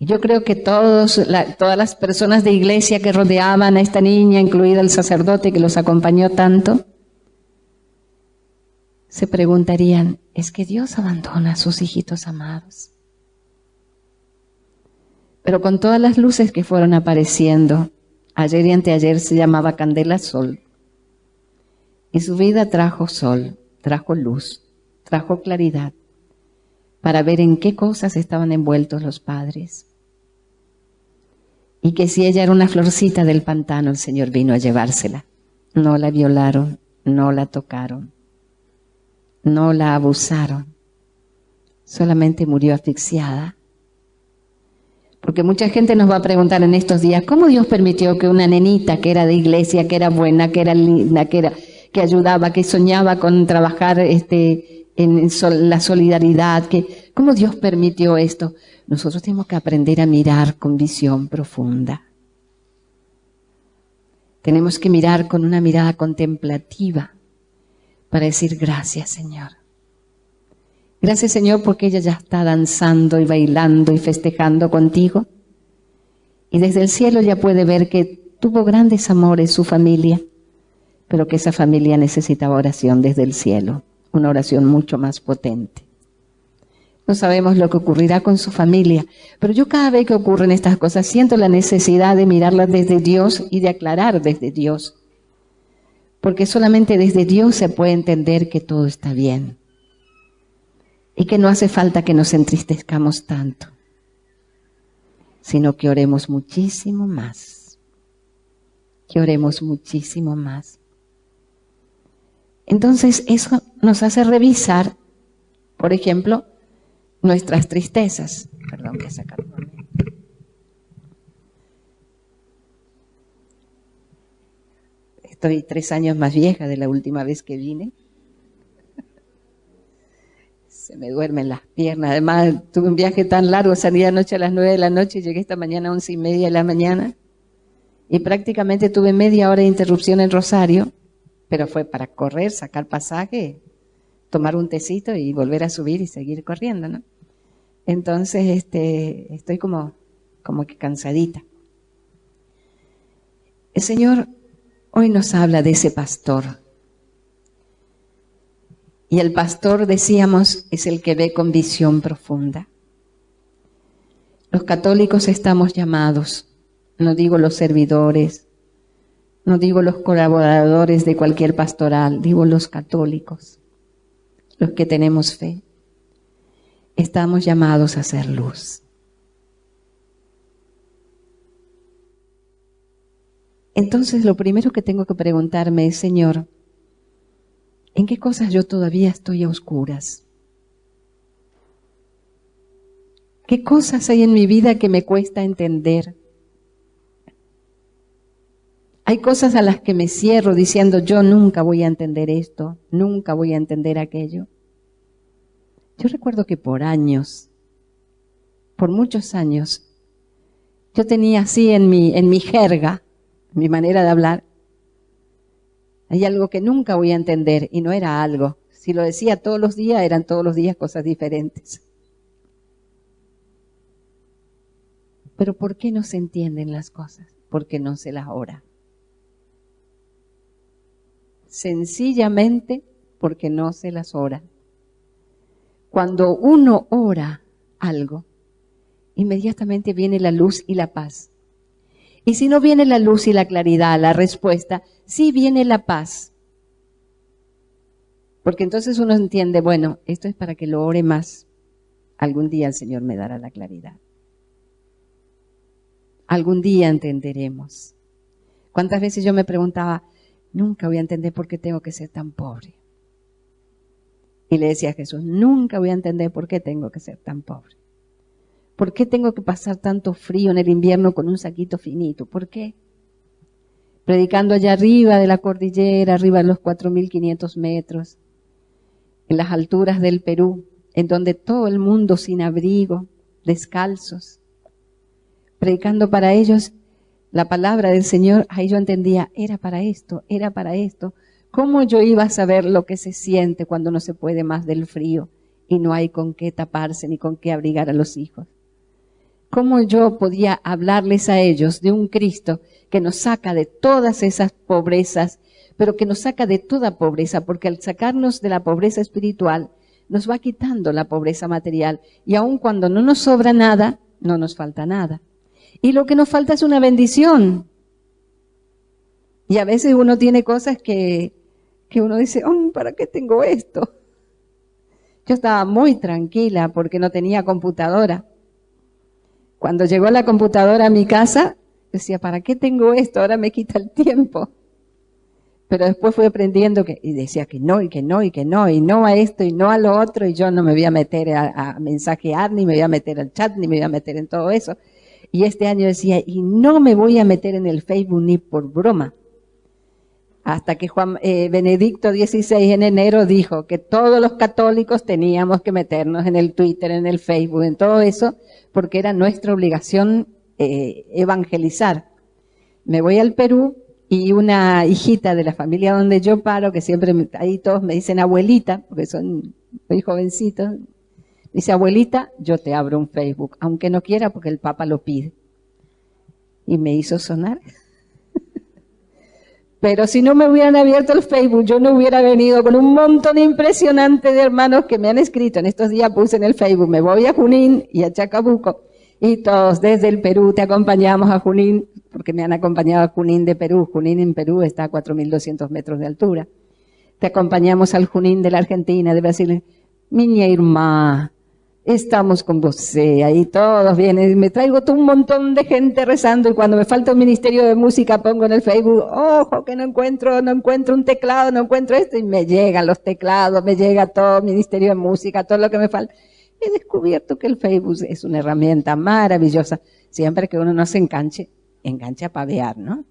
Y yo creo que todas las personas de iglesia que rodeaban a esta niña, incluido el sacerdote que los acompañó tanto, se preguntarían, ¿es que Dios abandona a sus hijitos amados? Pero con todas las luces que fueron apareciendo, ayer y anteayer se llamaba Candela Sol, y su vida trajo sol, trajo luz, trajo claridad, para ver en qué cosas estaban envueltos los padres. Y que si ella era una florcita del pantano, el Señor vino a llevársela. No la violaron, no la tocaron, no la abusaron. Solamente murió asfixiada. Porque mucha gente nos va a preguntar en estos días, ¿cómo Dios permitió que una nenita que era de iglesia, que era buena, que era linda, que ayudaba, que soñaba con trabajar en la solidaridad, ¿cómo Dios permitió esto? Nosotros tenemos que aprender a mirar con visión profunda. Tenemos que mirar con una mirada contemplativa para decir gracias, Señor. Gracias, Señor, porque ella ya está danzando y bailando y festejando contigo. Y desde el cielo ya puede ver que tuvo grandes amores su familia, pero que esa familia necesitaba oración desde el cielo, una oración mucho más potente. No sabemos lo que ocurrirá con su familia, pero yo cada vez que ocurren estas cosas siento la necesidad de mirarlas desde Dios y de aclarar desde Dios. Porque solamente desde Dios se puede entender que todo está bien y que no hace falta que nos entristezcamos tanto, sino que oremos muchísimo más, que oremos muchísimo más. Entonces eso nos hace revisar, por ejemplo, nuestras tristezas. Perdón, voy a sacar un momento. Estoy 3 años más vieja de la última vez que vine. se me duermen las piernas. Además, tuve un viaje tan largo, salí anoche a las 9 de la noche y llegué esta mañana a 11:30 de la mañana. Y prácticamente tuve media hora de interrupción en Rosario, pero fue para correr, sacar pasaje, tomar un tecito y volver a subir y seguir corriendo, ¿no? Entonces, estoy como que cansadita. El Señor hoy nos habla de ese pastor. Y el pastor, decíamos, es el que ve con visión profunda. Los católicos estamos llamados, no digo los servidores, no digo los colaboradores de cualquier pastoral, digo los católicos, los que tenemos fe. Estamos llamados a hacer luz. Entonces, lo primero que tengo que preguntarme es, Señor, ¿en qué cosas yo todavía estoy a oscuras? ¿Qué cosas hay en mi vida que me cuesta entender? Hay cosas a las que me cierro diciendo, yo nunca voy a entender esto, nunca voy a entender aquello. Yo recuerdo que por años, por muchos años, yo tenía así en mi jerga, mi manera de hablar, hay algo que nunca voy a entender y no era algo. Si lo decía todos los días, eran todos los días cosas diferentes. Pero ¿por qué no se entienden las cosas? Porque no se las ora. Sencillamente porque no se las ora. Cuando uno ora algo, inmediatamente viene la luz y la paz. Y si no viene la luz y la claridad, la respuesta, sí viene la paz. Porque entonces uno entiende, bueno, esto es para que lo ore más. Algún día el Señor me dará la claridad. Algún día entenderemos. ¿Cuántas veces yo me preguntaba, nunca voy a entender por qué tengo que ser tan pobre? Y le decía a Jesús, nunca voy a entender por qué tengo que ser tan pobre. ¿Por qué tengo que pasar tanto frío en el invierno con un saquito finito? ¿Por qué? Predicando allá arriba de la cordillera, arriba de los 4.500 metros, en las alturas del Perú, en donde todo el mundo sin abrigo, descalzos, predicando para ellos la palabra del Señor, ahí yo entendía, era para esto, era para esto. ¿Cómo yo iba a saber lo que se siente cuando no se puede más del frío y no hay con qué taparse ni con qué abrigar a los hijos? ¿Cómo yo podía hablarles a ellos de un Cristo que nos saca de todas esas pobrezas, pero que nos saca de toda pobreza, porque al sacarnos de la pobreza espiritual, nos va quitando la pobreza material, y aun cuando no nos sobra nada, no nos falta nada. Y lo que nos falta es una bendición. Y a veces uno tiene cosas que uno dice, ¿para qué tengo esto? Yo estaba muy tranquila porque no tenía computadora. Cuando llegó la computadora a mi casa, decía, ¿para qué tengo esto? Ahora me quita el tiempo. Pero después fui aprendiendo y decía que no, y que no, y que no, y no a esto, y no a lo otro, y yo no me voy a meter a mensajear, ni me voy a meter al chat, ni me voy a meter en todo eso. Y este año decía, y no me voy a meter en el Facebook ni por broma. Hasta que Benedicto XVI en enero dijo que todos los católicos teníamos que meternos en el Twitter, en el Facebook, en todo eso, porque era nuestra obligación evangelizar. Me voy al Perú y una hijita de la familia donde yo paro, que siempre ahí todos me dicen abuelita, porque son muy jovencitos, dice, abuelita, yo te abro un Facebook, aunque no quiera porque el Papa lo pide. Y me hizo sonar. Pero si no me hubieran abierto el Facebook, yo no hubiera venido con un montón impresionante de hermanos que me han escrito. En estos días puse en el Facebook, me voy a Junín y a Chacabuco. Y todos desde el Perú te acompañamos a Junín, porque me han acompañado a Junín de Perú. Junín en Perú está a 4.200 metros de altura. Te acompañamos al Junín de la Argentina, de Brasil. Miña Irmá, estamos con vos, ahí todos vienen, me traigo todo un montón de gente rezando, y cuando me falta un ministerio de música pongo en el Facebook, ojo que no encuentro un teclado, no encuentro esto, y me llegan los teclados, me llega todo el ministerio de música, todo lo que me falta. He descubierto que el Facebook es una herramienta maravillosa, siempre que uno no se enganche a pavear, ¿no?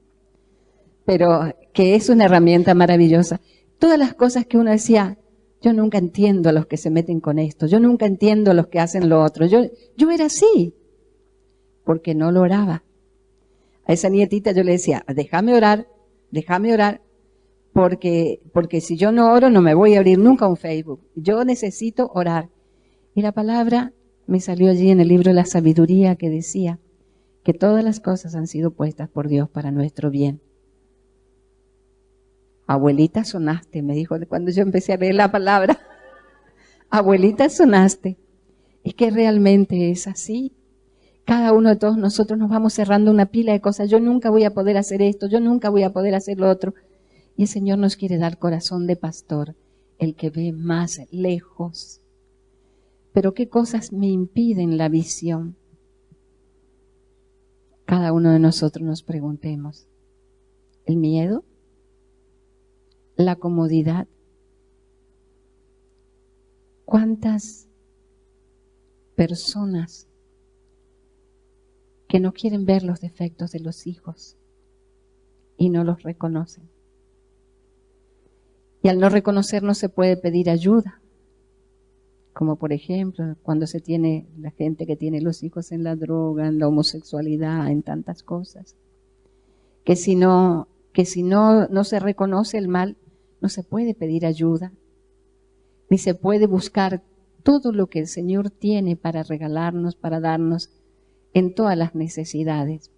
Pero que es una herramienta maravillosa. Todas las cosas que uno decía, Yo nunca entiendo a los que se meten con esto. Yo nunca entiendo a los que hacen lo otro. Yo era así, porque no lo oraba. A esa nietita yo le decía, déjame orar, porque si yo no oro no me voy a abrir nunca un Facebook. Yo necesito orar. Y la palabra me salió allí en el libro de la sabiduría que decía que todas las cosas han sido puestas por Dios para nuestro bien. Abuelita, sonaste, me dijo cuando yo empecé a leer la palabra. Abuelita, sonaste. Es que realmente es así. Cada uno de todos nosotros nos vamos cerrando una pila de cosas. Yo nunca voy a poder hacer esto, yo nunca voy a poder hacer lo otro. Y el Señor nos quiere dar corazón de pastor, el que ve más lejos. Pero ¿qué cosas me impiden la visión? Cada uno de nosotros nos preguntemos. ¿El miedo? ¿La comodidad? ¿Cuántas personas que no quieren ver los defectos de los hijos y no los reconocen? Y al no reconocer no se puede pedir ayuda. Como por ejemplo, cuando se tiene la gente que tiene los hijos en la droga, en la homosexualidad, en tantas cosas. Que si no se reconoce el mal, no se puede pedir ayuda, ni se puede buscar todo lo que el Señor tiene para regalarnos, para darnos en todas las necesidades.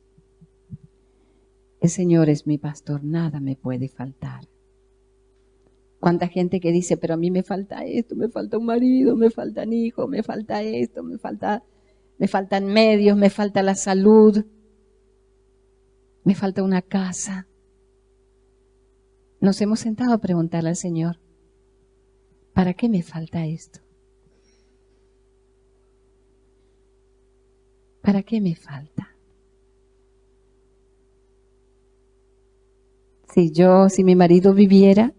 El Señor es mi pastor, nada me puede faltar. Cuánta gente que dice, pero a mí me falta esto, me falta un marido, me faltan hijos, me falta esto, me faltan medios, me falta la salud, me falta una casa. Nos hemos sentado a preguntarle al Señor, ¿para qué me falta esto? ¿Para qué me falta? Si mi marido viviera,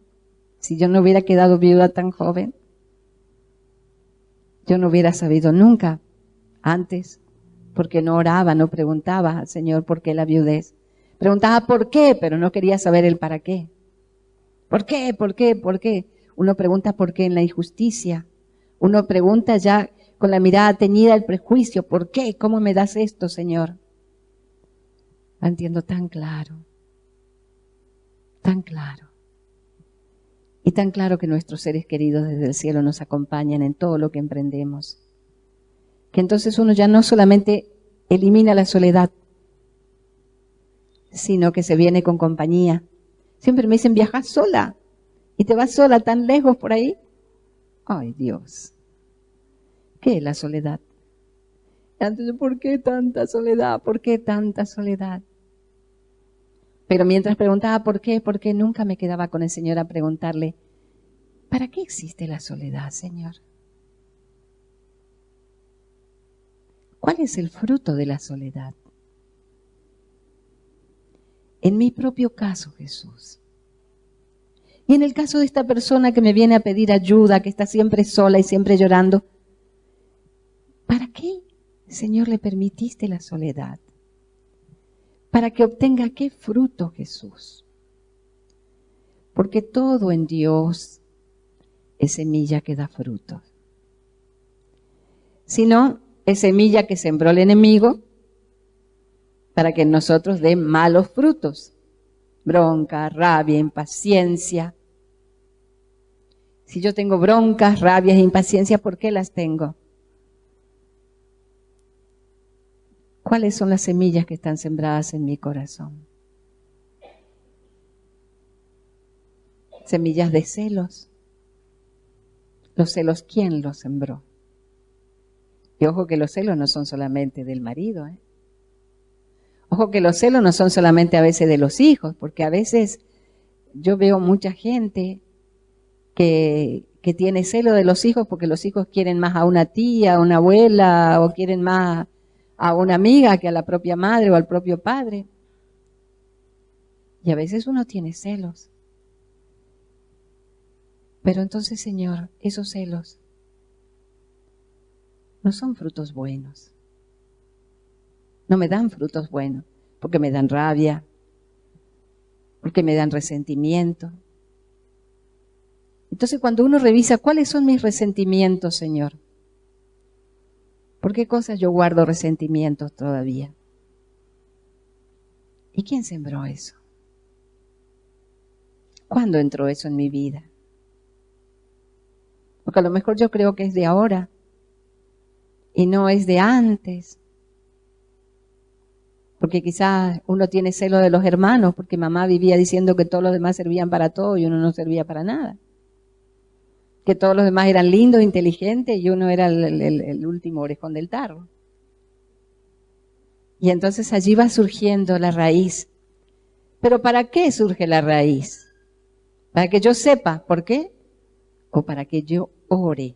si yo no hubiera quedado viuda tan joven, yo no hubiera sabido nunca antes, porque no oraba, no preguntaba al Señor por qué la viudez. Preguntaba por qué, pero no quería saber el para qué. ¿Por qué? ¿Por qué? ¿Por qué? Uno pregunta por qué en la injusticia. Uno pregunta ya con la mirada teñida del prejuicio. ¿Por qué? ¿Cómo me das esto, Señor? Lo entiendo tan claro. Tan claro. Y tan claro que nuestros seres queridos desde el cielo nos acompañan en todo lo que emprendemos. Que entonces uno ya no solamente elimina la soledad, sino que se viene con compañía. Siempre me dicen, viajas sola y te vas sola tan lejos por ahí. Ay, Dios, ¿qué es la soledad? Entonces, ¿por qué tanta soledad? ¿Por qué tanta soledad? Pero mientras preguntaba por qué, nunca me quedaba con el Señor a preguntarle, ¿para qué existe la soledad, Señor? ¿Cuál es el fruto de la soledad? En mi propio caso, Jesús. Y en el caso de esta persona que me viene a pedir ayuda, que está siempre sola y siempre llorando, ¿para qué, Señor, le permitiste la soledad? Para que obtenga qué fruto, Jesús. Porque todo en Dios es semilla que da frutos. Si no, es semilla que sembró el enemigo para que en nosotros dé malos frutos. Bronca, rabia, impaciencia. Si yo tengo broncas, rabias e impaciencia, ¿por qué las tengo? ¿Cuáles son las semillas que están sembradas en mi corazón? Semillas de celos. Los celos, ¿quién los sembró? Y ojo que los celos no son solamente del marido, ¿eh? Ojo que los celos no son solamente a veces de los hijos, porque a veces yo veo mucha gente que tiene celo de los hijos porque los hijos quieren más a una tía, a una abuela, o quieren más a una amiga que a la propia madre o al propio padre. Y a veces uno tiene celos. Pero entonces, Señor, esos celos no son frutos buenos. No me dan frutos buenos, porque me dan rabia, porque me dan resentimiento. Entonces cuando uno revisa cuáles son mis resentimientos, Señor, ¿por qué cosas yo guardo resentimientos todavía? ¿Y quién sembró eso? ¿Cuándo entró eso en mi vida? Porque a lo mejor yo creo que es de ahora y no es de antes. Porque quizás uno tiene celo de los hermanos, porque mamá vivía diciendo que todos los demás servían para todo y uno no servía para nada. Que todos los demás eran lindos, inteligentes y uno era el último orejón del tarro. Y entonces allí va surgiendo la raíz. ¿Pero para qué surge la raíz? ¿Para que yo sepa por qué? ¿O para que yo ore?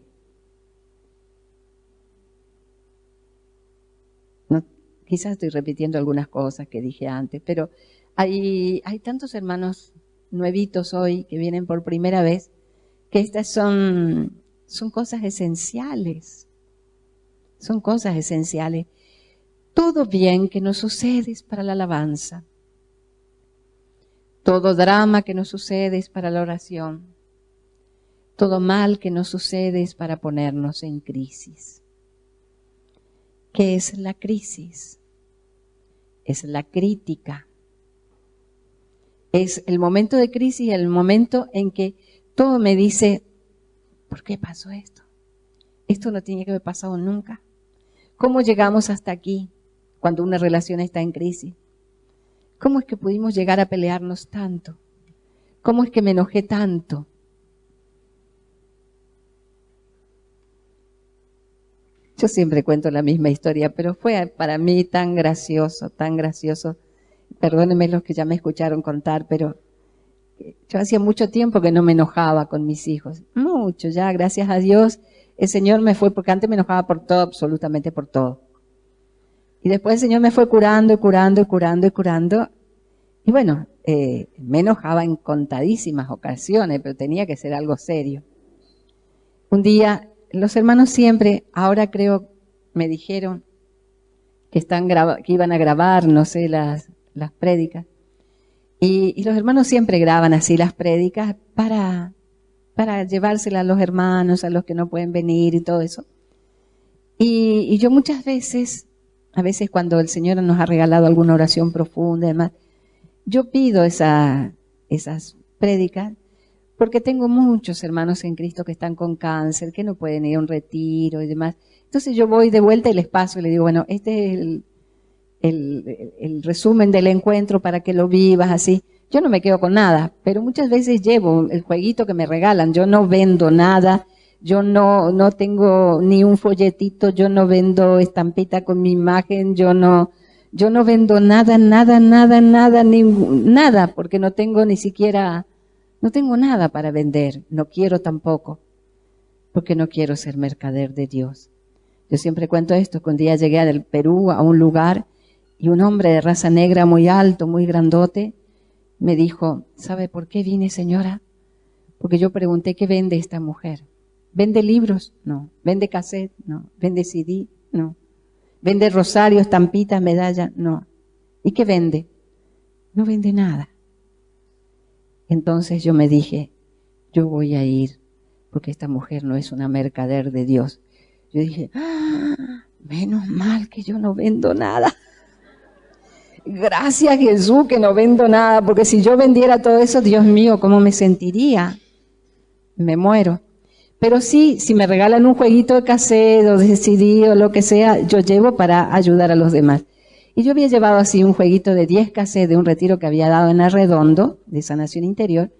No, quizás estoy repitiendo algunas cosas que dije antes, pero hay tantos hermanos nuevitos hoy que vienen por primera vez, que estas son cosas esenciales. Son cosas esenciales. Todo bien que nos sucede es para la alabanza. Todo drama que nos sucede es para la oración. Todo mal que nos sucede es para ponernos en crisis. ¿Qué es la crisis? Es la crítica. Es el momento de crisis, el momento en que todo me dice, ¿por qué pasó esto? Esto no tiene que haber pasado nunca. ¿Cómo llegamos hasta aquí cuando una relación está en crisis? ¿Cómo es que pudimos llegar a pelearnos tanto? ¿Cómo es que me enojé tanto? Yo siempre cuento la misma historia, pero fue para mí tan gracioso, tan gracioso. Perdónenme los que ya me escucharon contar, pero yo hacía mucho tiempo que no me enojaba con mis hijos. Mucho ya, gracias a Dios, el Señor me fue, porque antes me enojaba por todo, absolutamente por todo. Y después el Señor me fue curando y curando y curando y curando. Y bueno, me enojaba en contadísimas ocasiones, pero tenía que ser algo serio. Un día, los hermanos siempre, ahora creo, me dijeron que iban a grabar, no sé, las prédicas. Y los hermanos siempre graban así las prédicas para llevárselas a los hermanos, a los que no pueden venir y todo eso. Y yo muchas veces, a veces cuando el Señor nos ha regalado alguna oración profunda y demás, yo pido esas prédicas porque tengo muchos hermanos en Cristo que están con cáncer, que no pueden ir a un retiro y demás. Entonces yo voy de vuelta y les paso y les digo, bueno, este es el resumen del encuentro para que lo vivas así. Yo no me quedo con nada, pero muchas veces llevo el jueguito que me regalan. Yo no vendo nada, yo no tengo ni un folletito, yo no vendo estampita con mi imagen, yo no vendo nada, porque no tengo ni siquiera, no tengo nada para vender, no quiero tampoco, porque no quiero ser mercader de Dios. Yo siempre cuento esto, que un día llegué del Perú a un lugar y un hombre de raza negra muy alto, muy grandote, me dijo, ¿sabe por qué vine, señora? Porque yo pregunté, ¿qué vende esta mujer? ¿Vende libros? No. ¿Vende cassette? No. ¿Vende CD? No. ¿Vende rosario, estampita, medalla? No. ¿Y qué vende? No vende nada. Entonces yo me dije, yo voy a ir, porque esta mujer no es una mercader de Dios. Yo dije, menos mal que yo no vendo nada. Gracias Jesús que no vendo nada, porque si yo vendiera todo eso, Dios mío, ¿cómo me sentiría? Me muero. Pero sí, si me regalan un jueguito de cassette o de CD o lo que sea, yo llevo para ayudar a los demás. Y yo había llevado así un jueguito de 10 cassettes de un retiro que había dado en Arredondo, de sanación interior.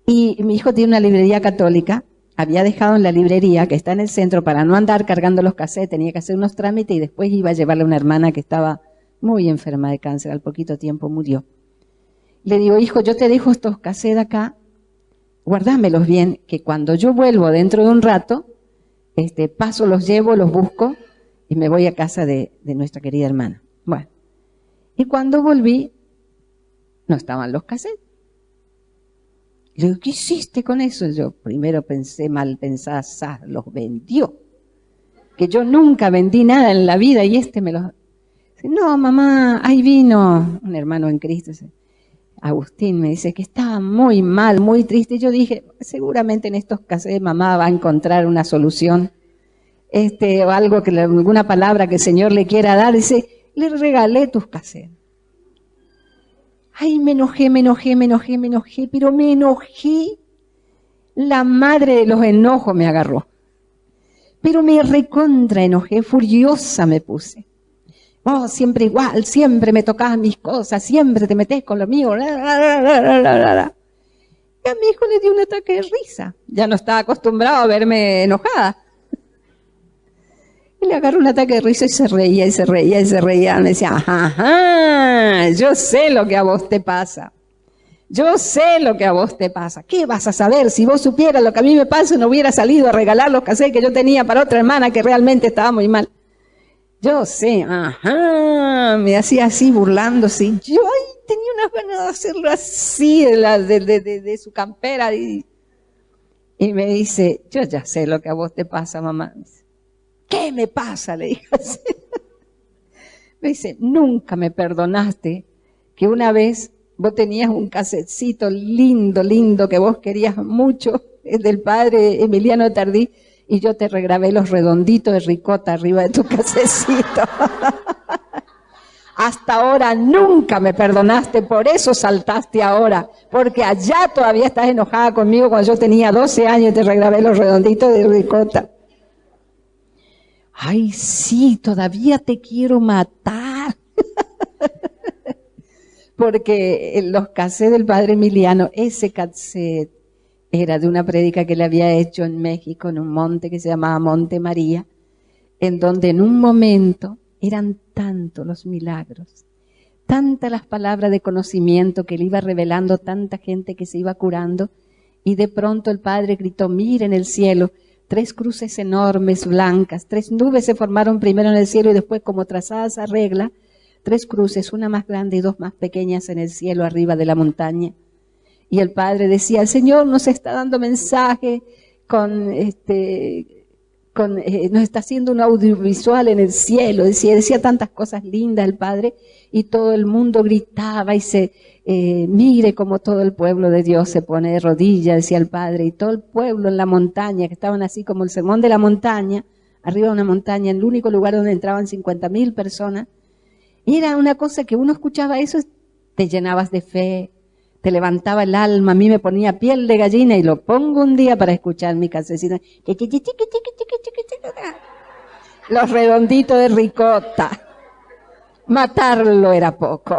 Y mi hijo tiene una librería católica, había dejado en la librería que está en el centro para no andar cargando los cassettes, tenía que hacer unos trámites y después iba a llevarle a una hermana que estaba muy enferma de cáncer, al poquito tiempo murió. Le digo, hijo, yo te dejo estos cassettes acá, guárdamelos bien, que cuando yo vuelvo dentro de un rato, paso, los llevo, los busco y me voy a casa de nuestra querida hermana. Bueno, y cuando volví, no estaban los cassettes. Le digo, ¿qué hiciste con eso? Yo primero pensé mal pensada, los vendió. Que yo nunca vendí nada en la vida y me los... No, mamá, ahí vino un hermano en Cristo. Agustín me dice que estaba muy mal, muy triste. Yo dije, seguramente en estos cassettes mamá va a encontrar una solución, o algo alguna palabra que el Señor le quiera dar. Dice, le regalé tus cassettes. Ay, me enojé, pero me enojé. La madre de los enojos me agarró. Pero me recontra enojé, furiosa me puse. Oh, siempre igual, siempre me tocabas mis cosas, siempre te metés con lo mío. Y a mi hijo le dio un ataque de risa. Ya no estaba acostumbrado a verme enojada. Y le agarró un ataque de risa y se reía, y se reía, y se reía. Me decía, ajá, yo sé lo que a vos te pasa. Yo sé lo que a vos te pasa. ¿Qué vas a saber? Si vos supieras lo que a mí me pasa, no hubiera salido a regalar los cassettes que yo tenía para otra hermana que realmente estaba muy mal. Yo sé, ajá, me hacía así burlándose. Yo tenía unas ganas de hacerlo así, de su campera. Y me dice, yo ya sé lo que a vos te pasa, mamá. ¿Qué me pasa? Le dije así. Me dice, nunca me perdonaste que una vez vos tenías un casetcito lindo, que vos querías mucho, es del padre Emiliano Tardí, y yo te regrabé los redonditos de ricota arriba de tu casetcito. Hasta ahora nunca me perdonaste, por eso saltaste ahora, porque allá todavía estás enojada conmigo cuando yo tenía 12 años y te regrabé los redonditos de ricota. Ay, sí, todavía te quiero matar. Porque los cassettes del padre Emiliano, ese cassette era de una prédica que le había hecho en México, en un monte que se llamaba Monte María, en donde en un momento eran tantos los milagros, tantas las palabras de conocimiento que le iba revelando, tanta gente que se iba curando, y de pronto el padre gritó, miren el cielo, 3 cruces enormes, blancas, 3 nubes se formaron primero en el cielo y después como trazadas a regla, 3 cruces, una más grande y 2 más pequeñas en el cielo arriba de la montaña. Y el padre decía, el Señor nos está dando mensaje nos está haciendo un audiovisual en el cielo. Decía tantas cosas lindas el padre, y todo el mundo gritaba y mire cómo todo el pueblo de Dios se pone de rodillas, decía el padre, y todo el pueblo en la montaña, que estaban así como el sermón de la montaña, arriba de una montaña, en el único lugar donde entraban 50.000 personas. Y era una cosa que uno escuchaba eso, te llenabas de fe, te levantaba el alma. A mí me ponía piel de gallina, y lo pongo un día para escuchar mi casecita. Los redonditos de ricota. Matarlo era poco.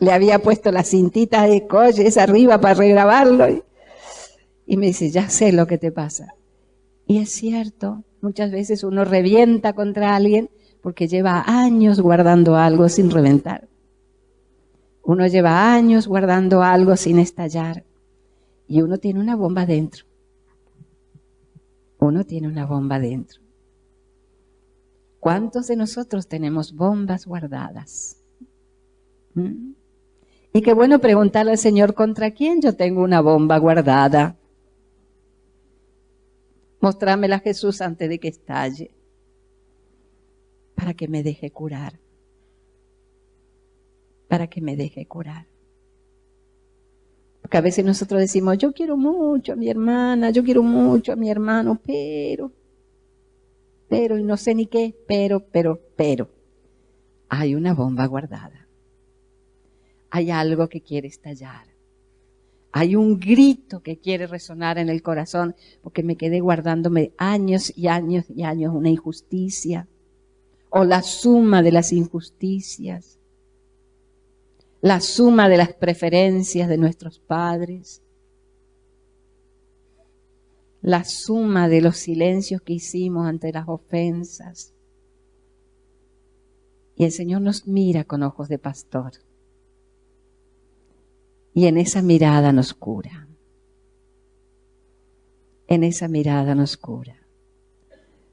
Le había puesto las cintitas de colles arriba para regrabarlo. Y me dice, ya sé lo que te pasa. Y es cierto, muchas veces uno revienta contra alguien porque lleva años guardando algo sin reventar. Uno lleva años guardando algo sin estallar. Y uno tiene una bomba dentro. Uno tiene una bomba dentro. ¿Cuántos de nosotros tenemos bombas guardadas? Y qué bueno preguntarle al Señor, ¿contra quién yo tengo una bomba guardada? Mostrámela, Jesús, antes de que estalle, para que me deje curar. Para que me deje curar. Porque a veces nosotros decimos, yo quiero mucho a mi hermana, yo quiero mucho a mi hermano, pero, y no sé ni qué, pero, hay una bomba guardada. Hay algo que quiere estallar. Hay un grito que quiere resonar en el corazón, porque me quedé guardándome años y años y años una injusticia, o la suma de las injusticias, la suma de las preferencias de nuestros padres, la suma de los silencios que hicimos ante las ofensas. Y el Señor nos mira con ojos de pastor. Y en esa mirada nos cura. En esa mirada nos cura.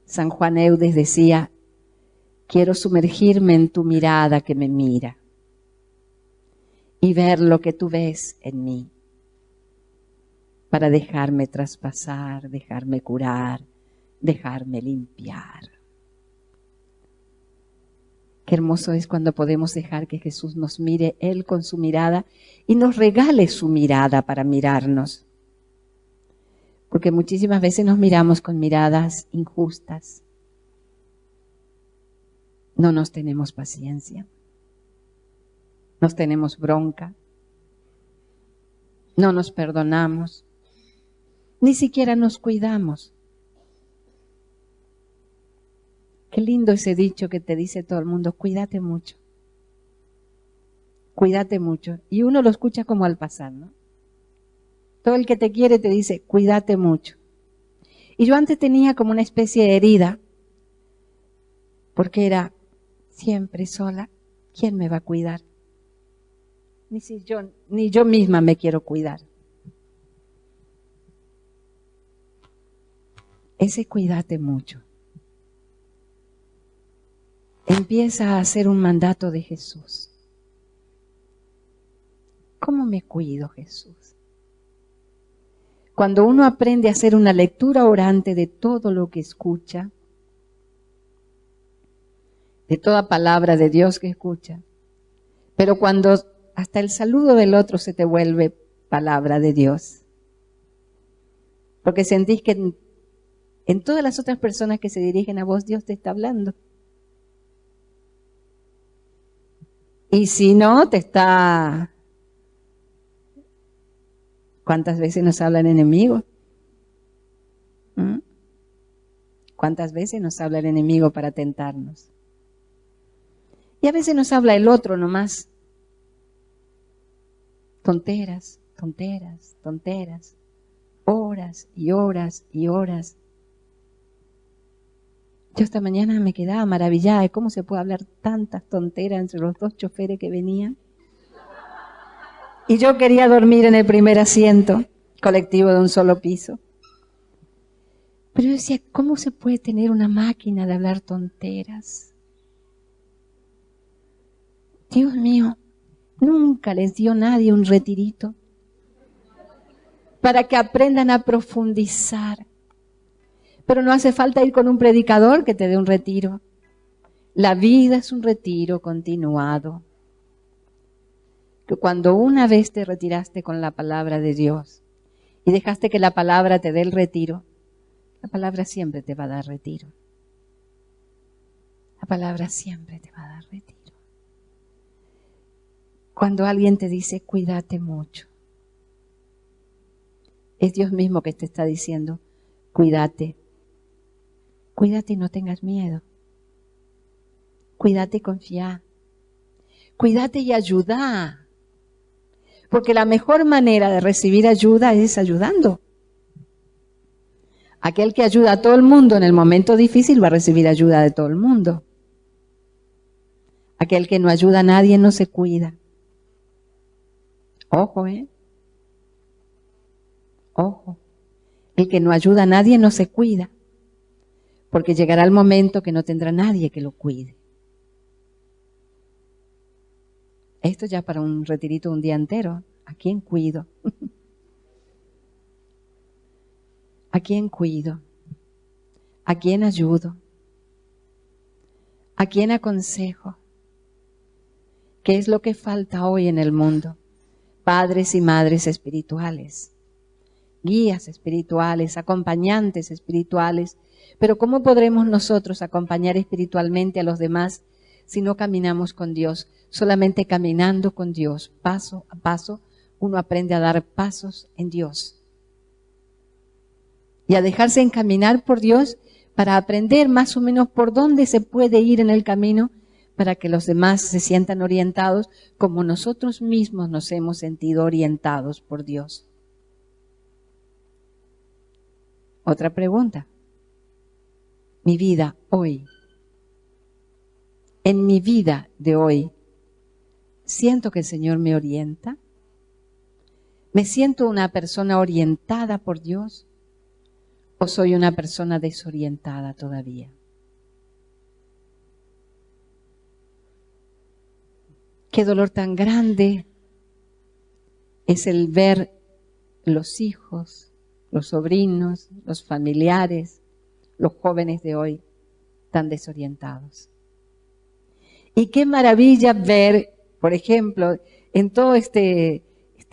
San Juan Eudes decía, quiero sumergirme en tu mirada que me mira y ver lo que tú ves en mí, para dejarme traspasar, dejarme curar, dejarme limpiar. Qué hermoso es cuando podemos dejar que Jesús nos mire, Él con su mirada, y nos regale su mirada para mirarnos. Porque muchísimas veces nos miramos con miradas injustas. No nos tenemos paciencia. Nos tenemos bronca. No nos perdonamos. Ni siquiera nos cuidamos. Qué lindo ese dicho que te dice todo el mundo, cuídate mucho. Cuídate mucho. Y uno lo escucha como al pasar, ¿no? Todo el que te quiere te dice, cuídate mucho. Y yo antes tenía como una especie de herida, porque era siempre sola. ¿Quién me va a cuidar? Ni yo misma me quiero cuidar. Ese cuídate mucho empieza a ser un mandato de Jesús. ¿Cómo me cuido, Jesús? Cuando uno aprende a hacer una lectura orante de todo lo que escucha, de toda palabra de Dios que escucha, pero cuando hasta el saludo del otro se te vuelve palabra de Dios, porque sentís que en todas las otras personas que se dirigen a vos, Dios te está hablando. Y si no, te está... ¿Cuántas veces nos habla el enemigo? ¿Cuántas veces nos habla el enemigo para tentarnos? Y a veces nos habla el otro nomás. Tonteras, tonteras, tonteras. Horas y horas y horas. Yo esta mañana me quedaba maravillada de cómo se puede hablar tantas tonteras entre los dos choferes que venían. Y yo quería dormir en el primer asiento, colectivo de un solo piso. Pero yo decía, ¿cómo se puede tener una máquina de hablar tonteras? Dios mío, nunca les dio nadie un retirito para que aprendan a profundizar. Pero no hace falta ir con un predicador que te dé un retiro. La vida es un retiro continuado. Que cuando una vez te retiraste con la palabra de Dios y dejaste que la palabra te dé el retiro, la palabra siempre te va a dar retiro. La palabra siempre te va a dar retiro. Cuando alguien te dice, cuídate mucho, es Dios mismo que te está diciendo, cuídate. Cuídate y no tengas miedo. Cuídate y confía. Cuídate y ayuda. Porque la mejor manera de recibir ayuda es ayudando. Aquel que ayuda a todo el mundo en el momento difícil va a recibir ayuda de todo el mundo. Aquel que no ayuda a nadie no se cuida. Ojo, Ojo. El que no ayuda a nadie no se cuida. Porque llegará el momento que no tendrá nadie que lo cuide. Esto ya para un retirito un día entero. ¿A quién cuido? ¿A quién cuido? ¿A quién ayudo? ¿A quién aconsejo? ¿Qué es lo que falta hoy en el mundo? Padres y madres espirituales, guías espirituales, acompañantes espirituales. Pero ¿cómo podremos nosotros acompañar espiritualmente a los demás si no caminamos con Dios? Solamente caminando con Dios, paso a paso, uno aprende a dar pasos en Dios. Y a dejarse encaminar por Dios para aprender más o menos por dónde se puede ir en el camino para que los demás se sientan orientados como nosotros mismos nos hemos sentido orientados por Dios. Otra pregunta. Mi vida hoy, en mi vida de hoy, ¿siento que el Señor me orienta? ¿Me siento una persona orientada por Dios? ¿O soy una persona desorientada todavía? Qué dolor tan grande es el ver los hijos, los sobrinos, los familiares, los jóvenes de hoy tan desorientados. Y qué maravilla ver, por ejemplo, en todo este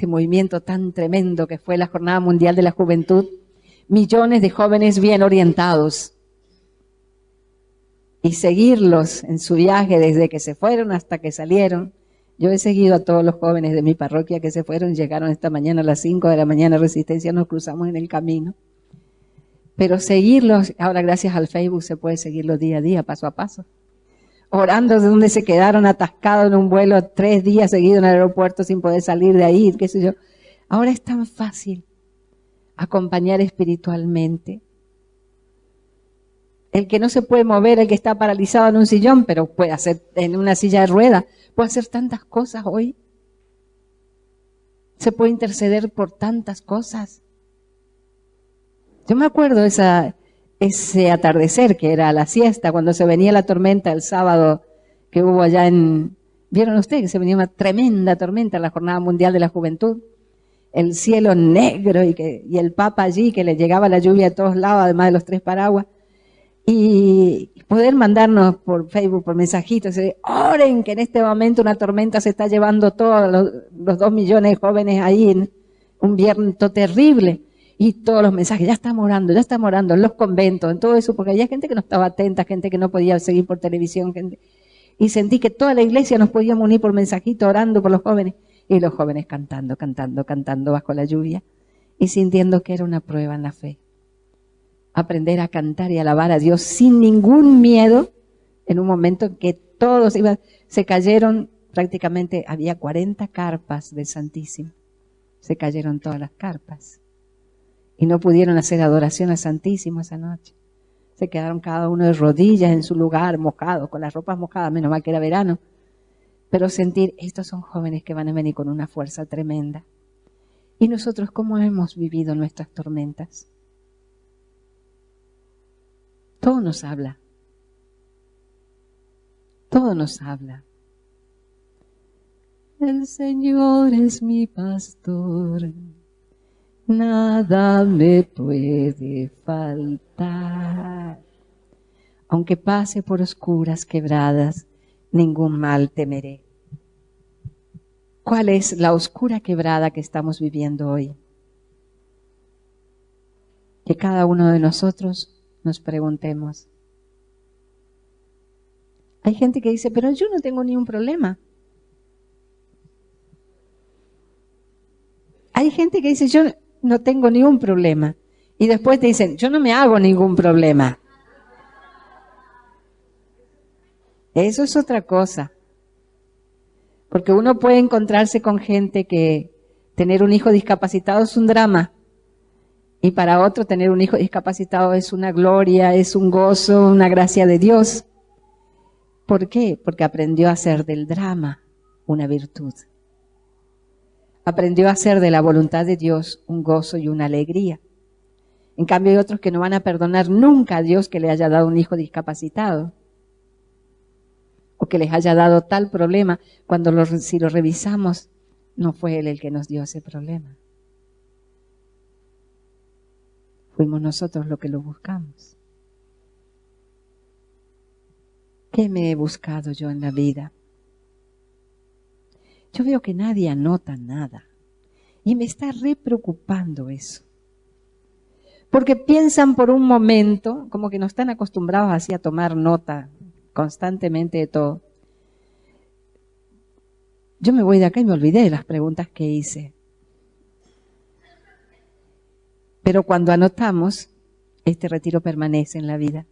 movimiento tan tremendo que fue la Jornada Mundial de la Juventud, millones de jóvenes bien orientados. Y seguirlos en su viaje desde que se fueron hasta que salieron. Yo he seguido a todos los jóvenes de mi parroquia que se fueron, llegaron esta mañana a las 5 de la mañana a Resistencia, nos cruzamos en el camino. Pero seguirlos, ahora gracias al Facebook se puede seguirlos día a día, paso a paso. Orando de donde se quedaron atascados en un vuelo 3 días seguidos en el aeropuerto sin poder salir de ahí, qué sé yo. Ahora es tan fácil acompañar espiritualmente. El que no se puede mover, el que está paralizado en un sillón, pero puede hacer en una silla de ruedas, puede hacer tantas cosas hoy. Se puede interceder por tantas cosas. Yo me acuerdo ese atardecer que era la siesta, cuando se venía la tormenta el sábado que hubo allá ¿vieron ustedes que se venía una tremenda tormenta en la Jornada Mundial de la Juventud? El cielo negro y el Papa allí, que le llegaba la lluvia de todos lados, además de los 3 paraguas. Y poder mandarnos por Facebook, por mensajitos, oren que en este momento una tormenta se está llevando todos los 2 millones de jóvenes ahí en un viento terrible. Y todos los mensajes, ya estamos orando, en los conventos, en todo eso, porque había gente que no estaba atenta, gente que no podía seguir por televisión, y sentí que toda la iglesia nos podíamos unir por mensajito, orando por los jóvenes, y los jóvenes cantando bajo la lluvia, y sintiendo que era una prueba en la fe. Aprender a cantar y alabar a Dios sin ningún miedo, en un momento en que todos se cayeron, prácticamente había 40 carpas del Santísimo, se cayeron todas las carpas. Y no pudieron hacer adoración al Santísimo esa noche. Se quedaron cada uno de rodillas en su lugar, mojados, con las ropas mojadas, menos mal que era verano. Pero sentir, estos son jóvenes que van a venir con una fuerza tremenda. ¿Y nosotros cómo hemos vivido nuestras tormentas? Todo nos habla. Todo nos habla. El Señor es mi pastor. Nada me puede faltar. Aunque pase por oscuras quebradas, ningún mal temeré. ¿Cuál es la oscura quebrada que estamos viviendo hoy? Que cada uno de nosotros nos preguntemos. Hay gente que dice, pero yo no tengo ni un problema. Hay gente que dice, yo no tengo ni un problema. Y después te dicen, yo no me hago ningún problema. Eso es otra cosa. Porque uno puede encontrarse con gente que tener un hijo discapacitado es un drama. Y para otro tener un hijo discapacitado es una gloria, es un gozo, una gracia de Dios. ¿Por qué? Porque aprendió a hacer del drama una virtud. Aprendió a hacer de la voluntad de Dios un gozo y una alegría. En cambio hay otros que no van a perdonar nunca a Dios que le haya dado un hijo discapacitado. O que les haya dado tal problema, cuando si lo revisamos, no fue Él el que nos dio ese problema. Fuimos nosotros los que lo buscamos. ¿Qué me he buscado yo en la vida? Yo veo que nadie anota nada. Y me está re preocupando eso. Porque piensan por un momento, como que no están acostumbrados así a tomar nota constantemente de todo. Yo me voy de acá y me olvidé de las preguntas que hice. Pero cuando anotamos, este retiro permanece en la vida.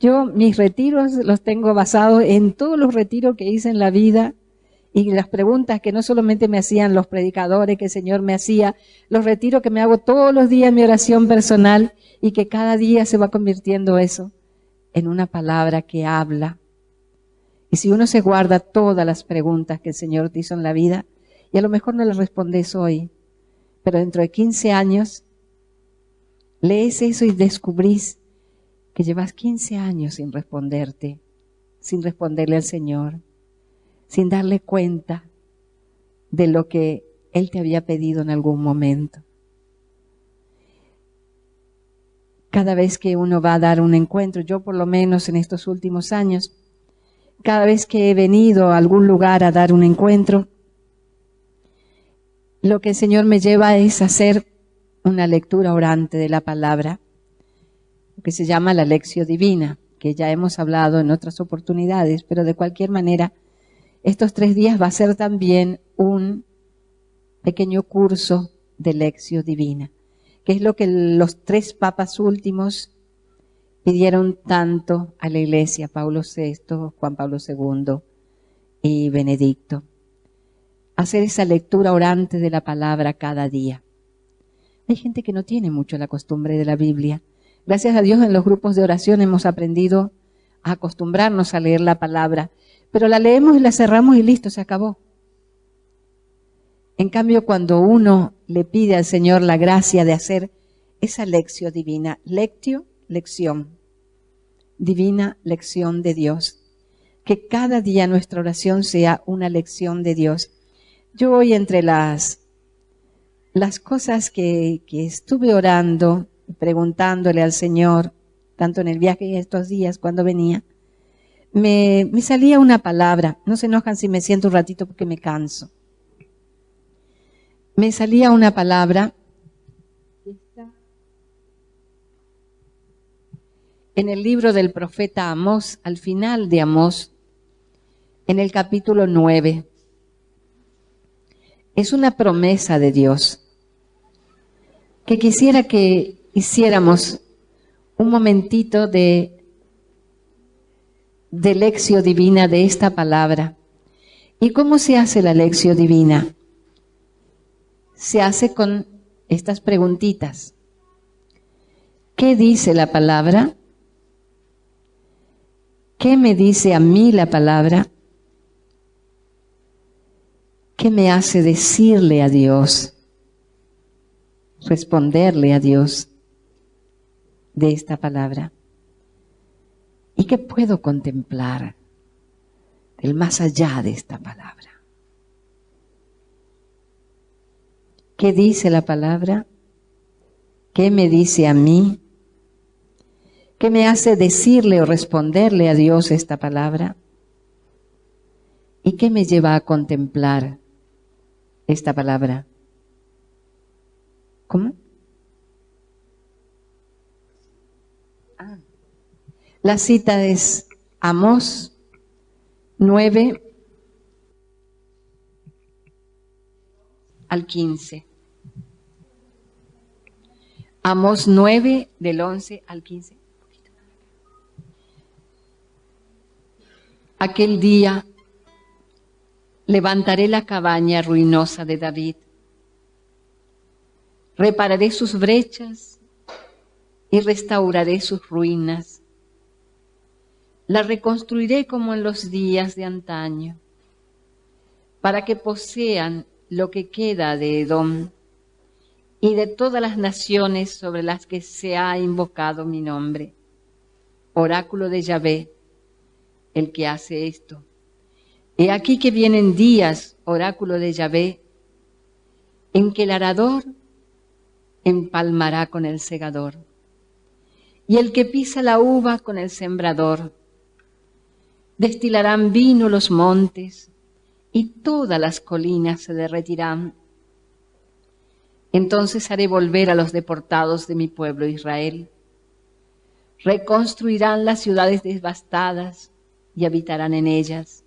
Yo mis retiros los tengo basados en todos los retiros que hice en la vida y las preguntas que no solamente me hacían los predicadores, que el Señor me hacía, los retiros que me hago todos los días en mi oración personal y que cada día se va convirtiendo eso en una palabra que habla. Y si uno se guarda todas las preguntas que el Señor te hizo en la vida, y a lo mejor no las respondes hoy, pero dentro de 15 años, lees eso y descubrís que llevas 15 años sin responderte, sin responderle al Señor, sin darle cuenta de lo que Él te había pedido en algún momento. Cada vez que uno va a dar un encuentro, yo por lo menos en estos últimos años, cada vez que he venido a algún lugar a dar un encuentro, lo que el Señor me lleva es hacer una lectura orante de la palabra, que se llama la Lección Divina, que ya hemos hablado en otras oportunidades, pero de cualquier manera, estos 3 días va a ser también un pequeño curso de Lección Divina, que es lo que los 3 papas últimos pidieron tanto a la Iglesia, Pablo VI, Juan Pablo II y Benedicto. Hacer esa lectura orante de la palabra cada día. Hay gente que no tiene mucho la costumbre de la Biblia. Gracias a Dios en los grupos de oración hemos aprendido a acostumbrarnos a leer la palabra, pero la leemos y la cerramos y listo, se acabó. En cambio, cuando uno le pide al Señor la gracia de hacer esa lección divina, lectio, lección, divina lección de Dios, que cada día nuestra oración sea una lección de Dios. Yo hoy entre las cosas que estuve orando, preguntándole al Señor, tanto en el viaje y estos días cuando venía, me salía una palabra. No se enojan si me siento un ratito porque me canso. Me salía una palabra en el libro del profeta Amós, al final de Amós, en el capítulo 9. Es una promesa de Dios que quisiera que hiciéramos un momentito de lección divina de esta palabra. ¿Y cómo se hace la lección divina? Se hace con estas preguntitas. ¿Qué dice la palabra? ¿Qué me dice a mí la palabra? ¿Qué me hace decirle a Dios? Responderle a Dios de esta palabra. ¿Y qué puedo contemplar del más allá de esta palabra? ¿Qué dice la palabra? ¿Qué me dice a mí? ¿Qué me hace decirle o responderle a Dios esta palabra? ¿Y qué me lleva a contemplar esta palabra? ¿Cómo? La cita es Amós 9 al 15. Amós 9 del 11 al 15. Aquel día levantaré la cabaña ruinosa de David, repararé sus brechas y restauraré sus ruinas. La reconstruiré como en los días de antaño, para que posean lo que queda de Edom y de todas las naciones sobre las que se ha invocado mi nombre. Oráculo de Yahvé, el que hace esto. He aquí que vienen días, oráculo de Yahvé, en que el arador empalmará con el segador, y el que pisa la uva con el sembrador. Destilarán vino los montes, y todas las colinas se derretirán. Entonces haré volver a los deportados de mi pueblo Israel. Reconstruirán las ciudades devastadas y habitarán en ellas.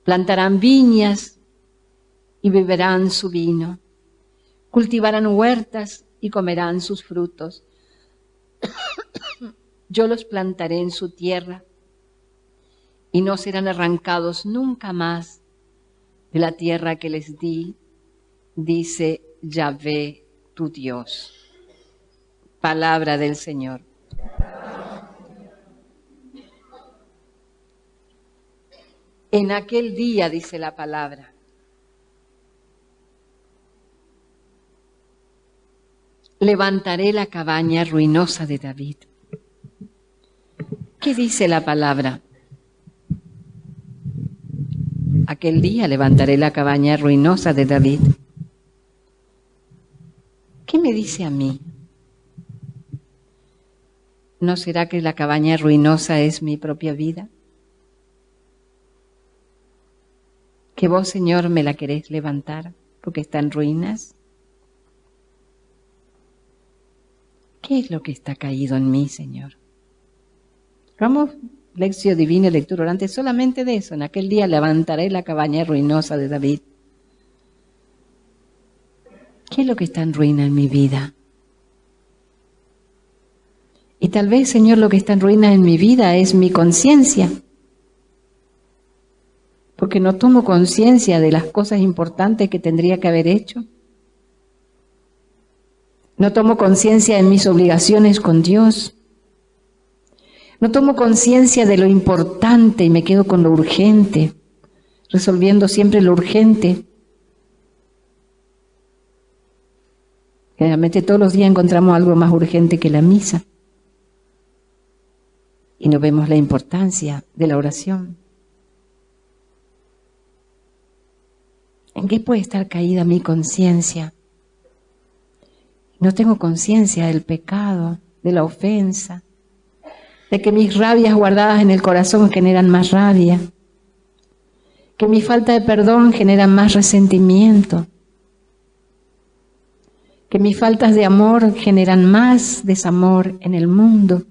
Plantarán viñas y beberán su vino. Cultivarán huertas y comerán sus frutos. Yo los plantaré en su tierra y no serán arrancados nunca más de la tierra que les di, dice Yahvé tu Dios. Palabra del Señor. En aquel día, dice la palabra, levantaré la cabaña ruinosa de David. ¿Qué dice la palabra? Aquel día levantaré la cabaña ruinosa de David. ¿Qué me dice a mí? ¿No será que la cabaña ruinosa es mi propia vida? que vos, Señor, me la querés levantar porque está en ruinas. ¿Qué es lo que está caído en mí, Señor? Vamos, lección divina, lectura orante, solamente de eso. En aquel día levantaré la cabaña ruinosa de David. ¿Qué es lo que está en ruina en mi vida? Y tal vez, Señor, lo que está en ruina en mi vida es mi conciencia. Porque no tomo conciencia de las cosas importantes que tendría que haber hecho. No tomo conciencia de mis obligaciones con Dios. No tomo conciencia de lo importante y me quedo con lo urgente, resolviendo siempre lo urgente. Generalmente todos los días encontramos algo más urgente que la misa. Y no vemos la importancia de la oración. ¿En qué puede estar caída mi conciencia? No tengo conciencia del pecado, de la ofensa, de que mis rabias guardadas en el corazón generan más rabia, que mi falta de perdón genera más resentimiento, que mis faltas de amor generan más desamor en el mundo.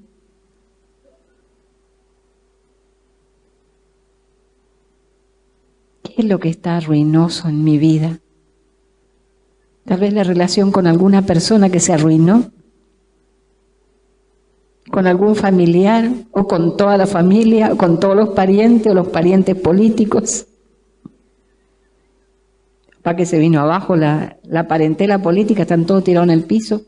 ¿Qué es lo que está ruinoso en mi vida? Tal vez la relación con alguna persona que se arruinó, con algún familiar, o con toda la familia, o con todos los parientes, o los parientes políticos. Para que se vino abajo la parentela política, están todos tirados en el piso.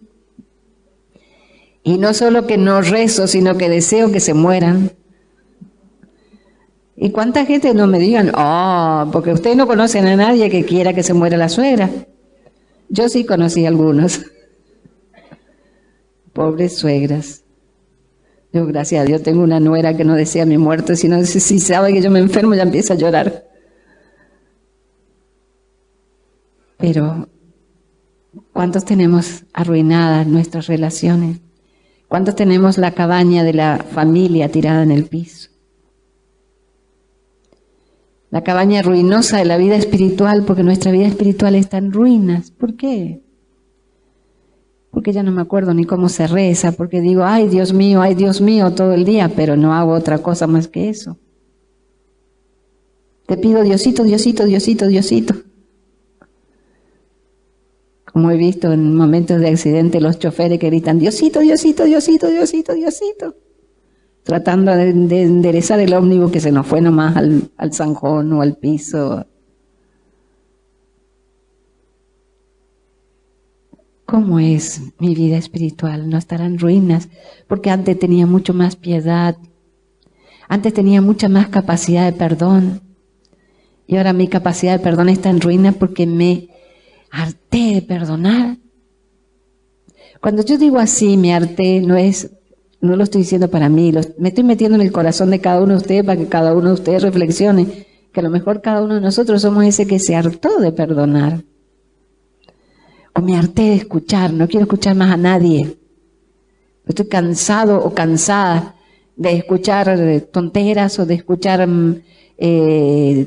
Y no solo que no rezo, sino que deseo que se mueran. ¿Y cuánta gente no me digan, porque ustedes no conocen a nadie que quiera que se muera la suegra? Yo sí conocí a algunos. Pobres suegras. Yo, gracias a Dios, tengo una nuera que no desea mi muerte, sino si sabe que yo me enfermo ya empieza a llorar. Pero, ¿cuántos tenemos arruinadas nuestras relaciones? ¿Cuántos tenemos la cabaña de la familia tirada en el piso? La cabaña ruinosa de la vida espiritual, porque nuestra vida espiritual está en ruinas. ¿Por qué? Porque ya no me acuerdo ni cómo se reza, porque digo, ay Dios mío, todo el día, pero no hago otra cosa más que eso. Te pido Diosito, Diosito, Diosito, Diosito. Como he visto en momentos de accidente los choferes que gritan, Diosito, Diosito, Diosito, Diosito, Diosito. Tratando de enderezar el ómnibus que se nos fue nomás al zanjón o al piso. ¿Cómo es mi vida espiritual? No estará en ruinas, porque antes tenía mucho más piedad, antes tenía mucha más capacidad de perdón, y ahora mi capacidad de perdón está en ruinas porque me harté de perdonar. Cuando yo digo así, me harté, no lo estoy diciendo para mí, me estoy metiendo en el corazón de cada uno de ustedes para que cada uno de ustedes reflexione, que a lo mejor cada uno de nosotros somos ese que se hartó de perdonar. O me harté de escuchar, no quiero escuchar más a nadie. Estoy cansado o cansada de escuchar tonteras o de escuchar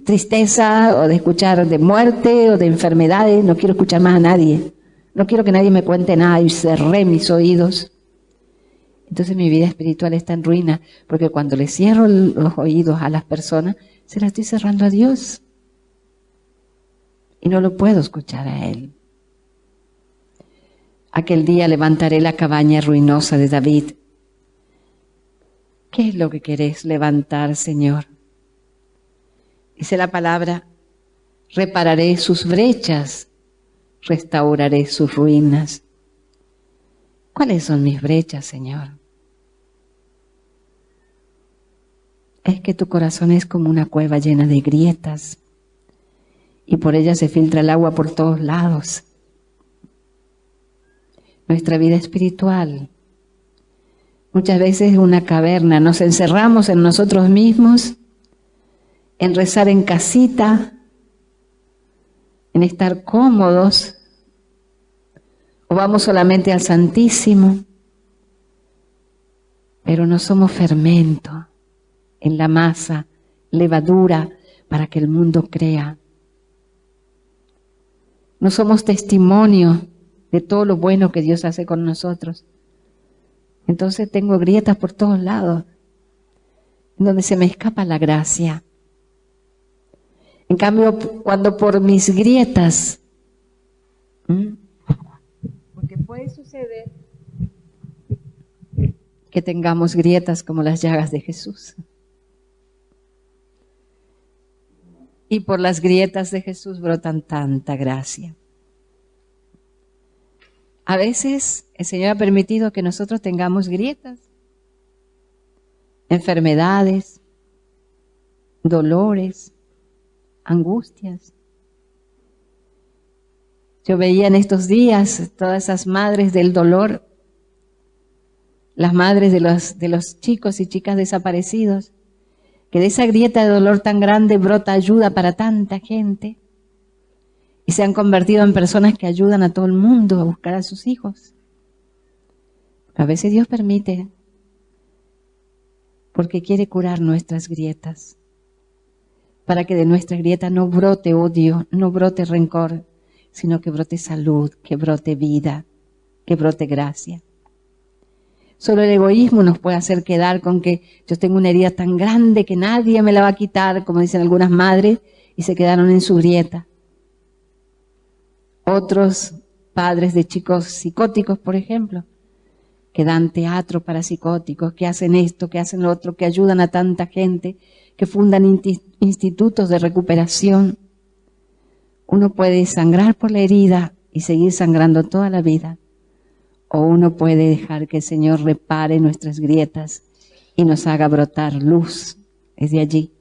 tristeza o de escuchar de muerte o de enfermedades. No quiero escuchar más a nadie. No quiero que nadie me cuente nada y cerré mis oídos. Entonces mi vida espiritual está en ruina, porque cuando le cierro los oídos a las personas, se las estoy cerrando a Dios. Y no lo puedo escuchar a Él. Aquel día levantaré la cabaña ruinosa de David. ¿Qué es lo que querés levantar, Señor? Dice la palabra, repararé sus brechas, restauraré sus ruinas. ¿Cuáles son mis brechas, Señor? Es que tu corazón es como una cueva llena de grietas y por ella se filtra el agua por todos lados. Nuestra vida espiritual muchas veces es una caverna. Nos encerramos en nosotros mismos, en rezar en casita, en estar cómodos, o vamos solamente al Santísimo, pero no somos fermento en la masa, levadura para que el mundo crea. No somos testimonio de todo lo bueno que Dios hace con nosotros. Entonces tengo grietas por todos lados, donde se me escapa la gracia. En cambio, cuando por mis grietas, porque puede suceder que tengamos grietas como las llagas de Jesús. Y por las grietas de Jesús brotan tanta gracia. A veces el Señor ha permitido que nosotros tengamos grietas, enfermedades, dolores, angustias. Yo veía en estos días todas esas madres del dolor, las madres de los chicos y chicas desaparecidos, que de esa grieta de dolor tan grande brota ayuda para tanta gente y se han convertido en personas que ayudan a todo el mundo a buscar a sus hijos. A veces Dios permite porque quiere curar nuestras grietas, para que de nuestra grieta no brote odio, no brote rencor, sino que brote salud, que brote vida, que brote gracia. Solo el egoísmo nos puede hacer quedar con que yo tengo una herida tan grande que nadie me la va a quitar, como dicen algunas madres, y se quedaron en su grieta. Otros padres de chicos psicóticos, por ejemplo, que dan teatro para psicóticos, que hacen esto, que hacen lo otro, que ayudan a tanta gente, que fundan institutos de recuperación. Uno puede sangrar por la herida y seguir sangrando toda la vida. O uno puede dejar que el Señor repare nuestras grietas y nos haga brotar luz desde allí.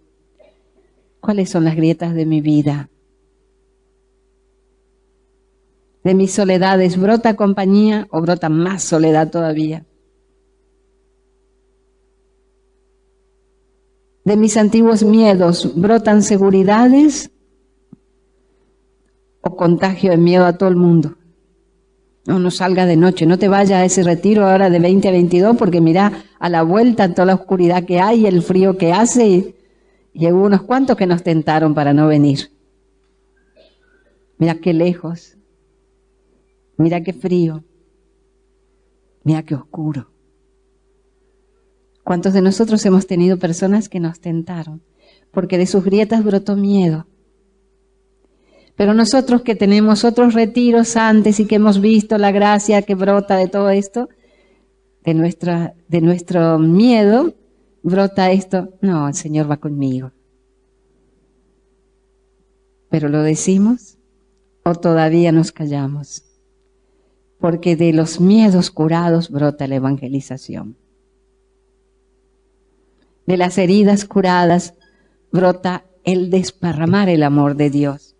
¿Cuáles son las grietas de mi vida? De mis soledades, ¿brota compañía o brota más soledad todavía? De mis antiguos miedos, ¿brotan seguridades o contagio de miedo a todo el mundo? No salga de noche, no te vayas a ese retiro ahora de 20 a 22 porque mira a la vuelta toda la oscuridad que hay, el frío que hace y hubo unos cuantos que nos tentaron para no venir. Mira qué lejos, mira qué frío, mira qué oscuro. ¿Cuántos de nosotros hemos tenido personas que nos tentaron? Porque de sus grietas brotó miedo. Pero nosotros que tenemos otros retiros antes y que hemos visto la gracia que brota de todo esto, de nuestro miedo, brota esto, no, el Señor va conmigo. ¿Pero lo decimos o todavía nos callamos? Porque de los miedos curados brota la evangelización. De las heridas curadas brota el desparramar el amor de Dios.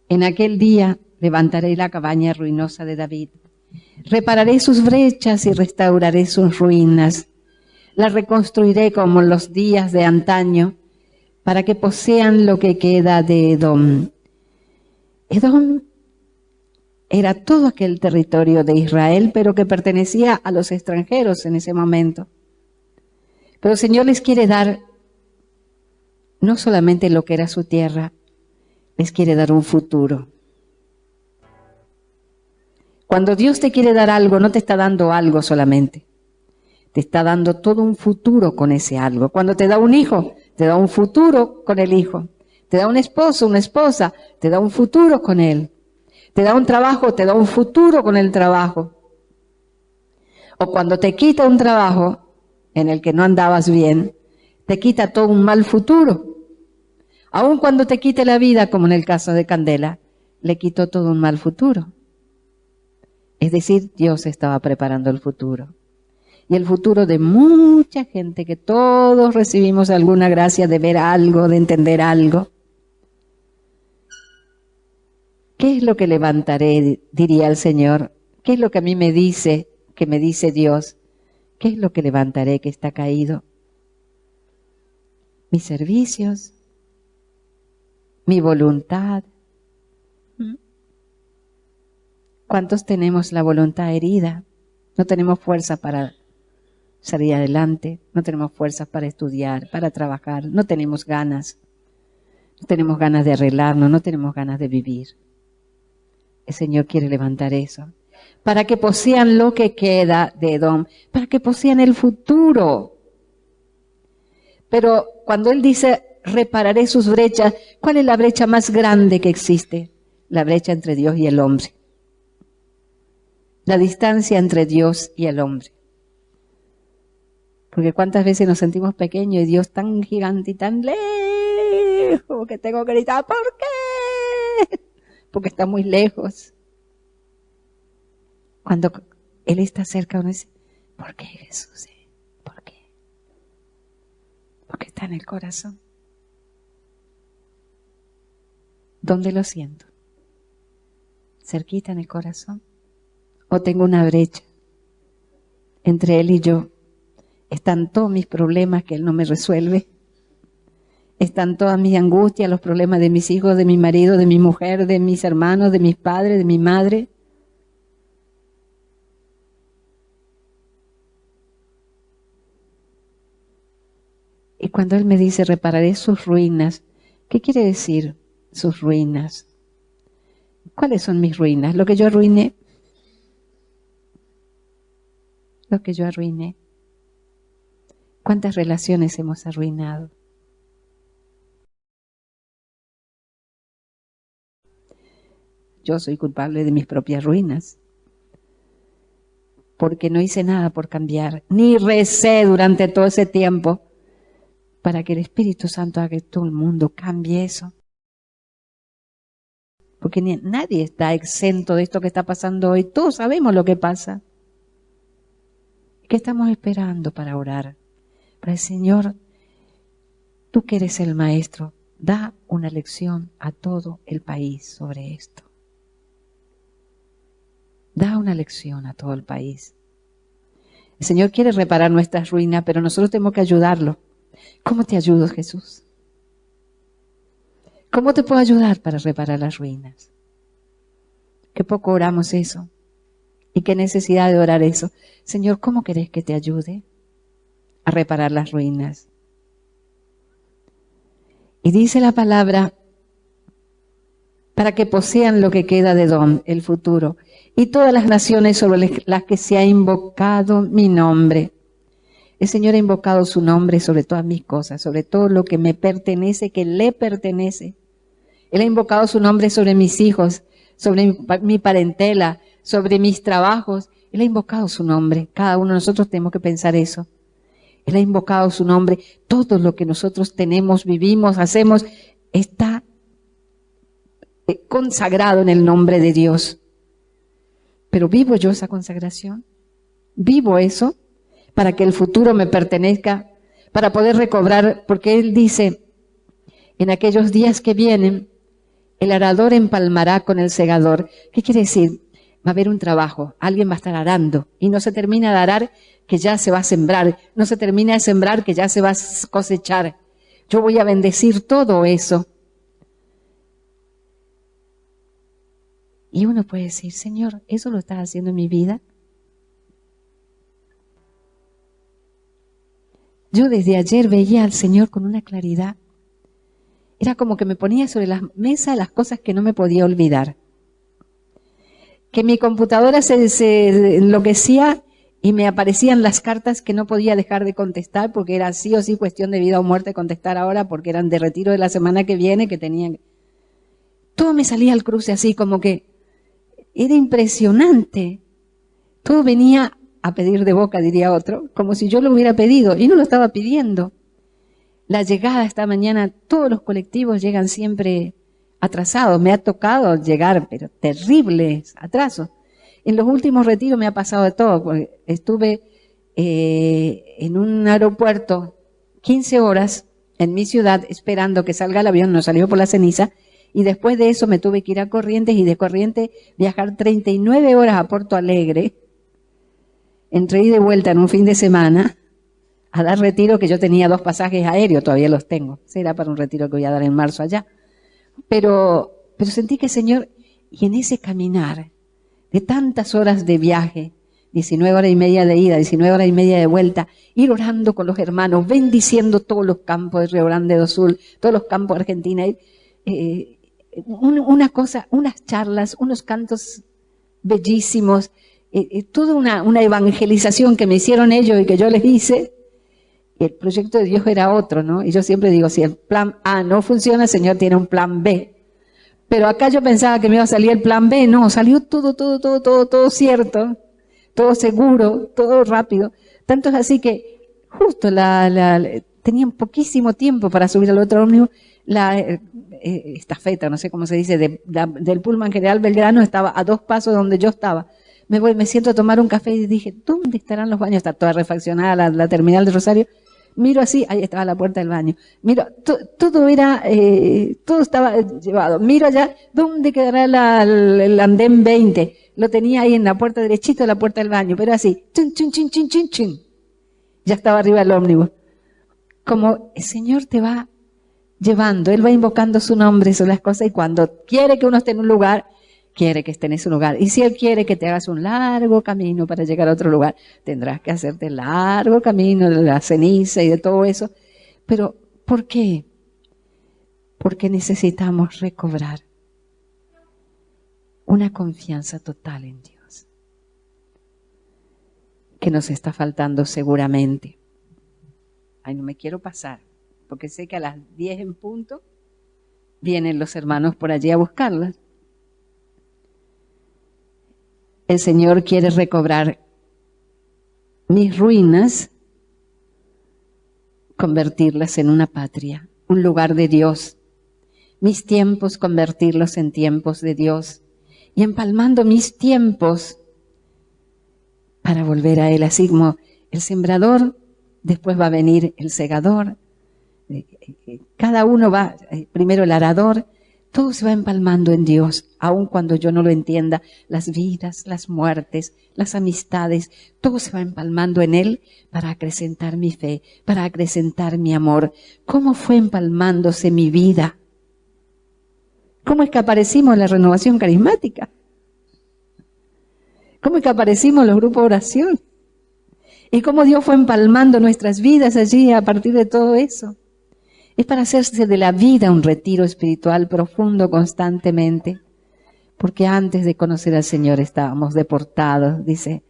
En aquel día levantaré la cabaña ruinosa de David, repararé sus brechas y restauraré sus ruinas, la reconstruiré como en los días de antaño, para que posean lo que queda de Edom. Edom era todo aquel territorio de Israel, pero que pertenecía a los extranjeros en ese momento. Pero el Señor les quiere dar no solamente lo que era su tierra, les quiere dar un futuro. Cuando Dios te quiere dar algo, no te está dando algo solamente. Te está dando todo un futuro con ese algo. Cuando te da un hijo, te da un futuro con el hijo. Te da un esposo, una esposa, te da un futuro con él. Te da un trabajo, te da un futuro con el trabajo. O cuando te quita un trabajo en el que no andabas bien, te quita todo un mal futuro. Aun cuando te quite la vida, como en el caso de Candela, le quitó todo un mal futuro. Es decir, Dios estaba preparando el futuro. Y el futuro de mucha gente, que todos recibimos alguna gracia de ver algo, de entender algo. ¿Qué es lo que levantaré? Diría el Señor. ¿Qué es lo que a mí me dice, que me dice Dios? ¿Qué es lo que levantaré que está caído? Mis servicios, mi voluntad. ¿Cuántos tenemos la voluntad herida? No tenemos fuerza para salir adelante, no tenemos fuerzas para estudiar, para trabajar, no tenemos ganas. No tenemos ganas de arreglarnos, no tenemos ganas de vivir. El Señor quiere levantar eso. Para que posean lo que queda de Edom, para que posean el futuro. Pero cuando Él dice, repararé sus brechas, ¿cuál es la brecha más grande que existe? La brecha entre Dios y el hombre. La distancia entre Dios y el hombre. Porque cuántas veces nos sentimos pequeños y Dios tan gigante y tan lejos que tengo que gritar, ¿por qué? Porque está muy lejos. Cuando Él está cerca, uno dice, ¿por qué, Jesús? ¿Por qué? Porque está en el corazón. ¿Dónde lo siento? ¿Cerquita en el corazón? ¿O tengo una brecha entre Él y yo? Están todos mis problemas que Él no me resuelve. Están todas mis angustias, los problemas de mis hijos, de mi marido, de mi mujer, de mis hermanos, de mis padres, de mi madre. Y cuando Él me dice, repararé sus ruinas, ¿qué quiere decir sus ruinas? ¿Cuáles son mis ruinas? Lo que yo arruiné. Lo que yo arruiné. ¿Cuántas relaciones hemos arruinado? Yo soy culpable de mis propias ruinas, porque no hice nada por cambiar, ni recé durante todo ese tiempo para que el Espíritu Santo haga que todo el mundo cambie eso. Porque nadie está exento de esto que está pasando hoy, todos sabemos lo que pasa. ¿Qué estamos esperando para orar? Para el Señor, tú que eres el Maestro, da una lección a todo el país sobre esto. Da una lección a todo el país. El Señor quiere reparar nuestras ruinas, pero nosotros tenemos que ayudarlo. ¿Cómo te ayudo, Jesús? ¿Cómo te puedo ayudar para reparar las ruinas? Qué poco oramos eso. Y qué necesidad de orar eso. Señor, ¿cómo querés que te ayude a reparar las ruinas? Y dice la palabra, para que posean lo que queda de Edom, el futuro, y todas las naciones sobre las que se ha invocado mi nombre. El Señor ha invocado su nombre sobre todas mis cosas, sobre todo lo que me pertenece, que le pertenece. Él ha invocado su nombre sobre mis hijos, sobre mi parentela, sobre mis trabajos. Él ha invocado su nombre. Cada uno de nosotros tenemos que pensar eso. Él ha invocado su nombre. Todo lo que nosotros tenemos, vivimos, hacemos, está consagrado en el nombre de Dios. Pero ¿vivo yo esa consagración? ¿Vivo eso? Para que el futuro me pertenezca, para poder recobrar, porque Él dice, en aquellos días que vienen, el arador empalmará con el segador. ¿Qué quiere decir? Va a haber un trabajo, alguien va a estar arando, y no se termina de arar que ya se va a sembrar, no se termina de sembrar que ya se va a cosechar. Yo voy a bendecir todo eso. Y uno puede decir, Señor, ¿eso lo estás haciendo en mi vida? Yo desde ayer veía al Señor con una claridad. Era como que me ponía sobre la mesa las cosas que no me podía olvidar. Que mi computadora se enloquecía y me aparecían las cartas que no podía dejar de contestar porque era sí o sí cuestión de vida o muerte contestar ahora porque eran de retiro de la semana que viene que tenían. Todo me salía al cruce así como que era impresionante. Todo venía a pedir de boca, diría otro, como si yo lo hubiera pedido y no lo estaba pidiendo. La llegada esta mañana, todos los colectivos llegan siempre atrasados. Me ha tocado llegar, pero terribles atrasos. En los últimos retiros me ha pasado de todo, porque estuve en un aeropuerto 15 horas en mi ciudad esperando que salga el avión, no salió por la ceniza, y después de eso me tuve que ir a Corrientes y de Corrientes viajar 39 horas a Porto Alegre, entre ida y vuelta en un fin de semana, a dar retiro, que yo tenía 2 pasajes aéreos, todavía los tengo. Será para un retiro que voy a dar en marzo allá. Pero sentí que el Señor, y en ese caminar, de tantas horas de viaje, 19 horas y media de ida, 19 horas y media de vuelta, ir orando con los hermanos, bendiciendo todos los campos de Río Grande do Sul, todos los campos de Argentina, una cosa, unas charlas, unos cantos bellísimos, toda una evangelización que me hicieron ellos y que yo les hice. El proyecto de Dios era otro, ¿no? Y yo siempre digo, si el plan A no funciona, el Señor tiene un plan B. Pero acá yo pensaba que me iba a salir el plan B, no, salió todo cierto, todo seguro, todo rápido. Tanto es así que justo tenían poquísimo tiempo para subir al otro ómnibus. Estafeta, no sé cómo se dice, del Pullman General Belgrano estaba a 2 pasos de donde yo estaba. Me siento a tomar un café y dije, ¿dónde estarán los baños? Está toda refaccionada la terminal de Rosario. Miro así, ahí estaba la puerta del baño. Miro, todo estaba llevado. Miro allá, ¿dónde quedará el andén 20? Lo tenía ahí en la puerta derechito de la puerta del baño, pero así, chun, chun, chun, chun, chun, chun. Ya estaba arriba del ómnibus. Como el Señor te va llevando, Él va invocando su nombre sobre las cosas, y cuando quiere que uno esté en un lugar, quiere que esté en ese lugar. Y si Él quiere que te hagas un largo camino para llegar a otro lugar, tendrás que hacerte el largo camino de la ceniza y de todo eso. Pero, ¿por qué? Porque necesitamos recobrar una confianza total en Dios, que nos está faltando seguramente. Ay, no me quiero pasar, porque sé que a las 10 en punto vienen los hermanos por allí a buscarlas. El Señor quiere recobrar mis ruinas, convertirlas en una patria, un lugar de Dios. Mis tiempos, convertirlos en tiempos de Dios. Y empalmando mis tiempos para volver a Él. Así como el sembrador, después va a venir el segador. Cada uno va, primero el arador. Todo se va empalmando en Dios, aun cuando yo no lo entienda. Las vidas, las muertes, las amistades, todo se va empalmando en Él para acrecentar mi fe, para acrecentar mi amor. ¿Cómo fue empalmándose mi vida? ¿Cómo es que aparecimos en la renovación carismática? ¿Cómo es que aparecimos en los grupos de oración? ¿Y cómo Dios fue empalmando nuestras vidas allí a partir de todo eso? Es para hacerse de la vida un retiro espiritual profundo constantemente. Porque antes de conocer al Señor estábamos deportados, dice.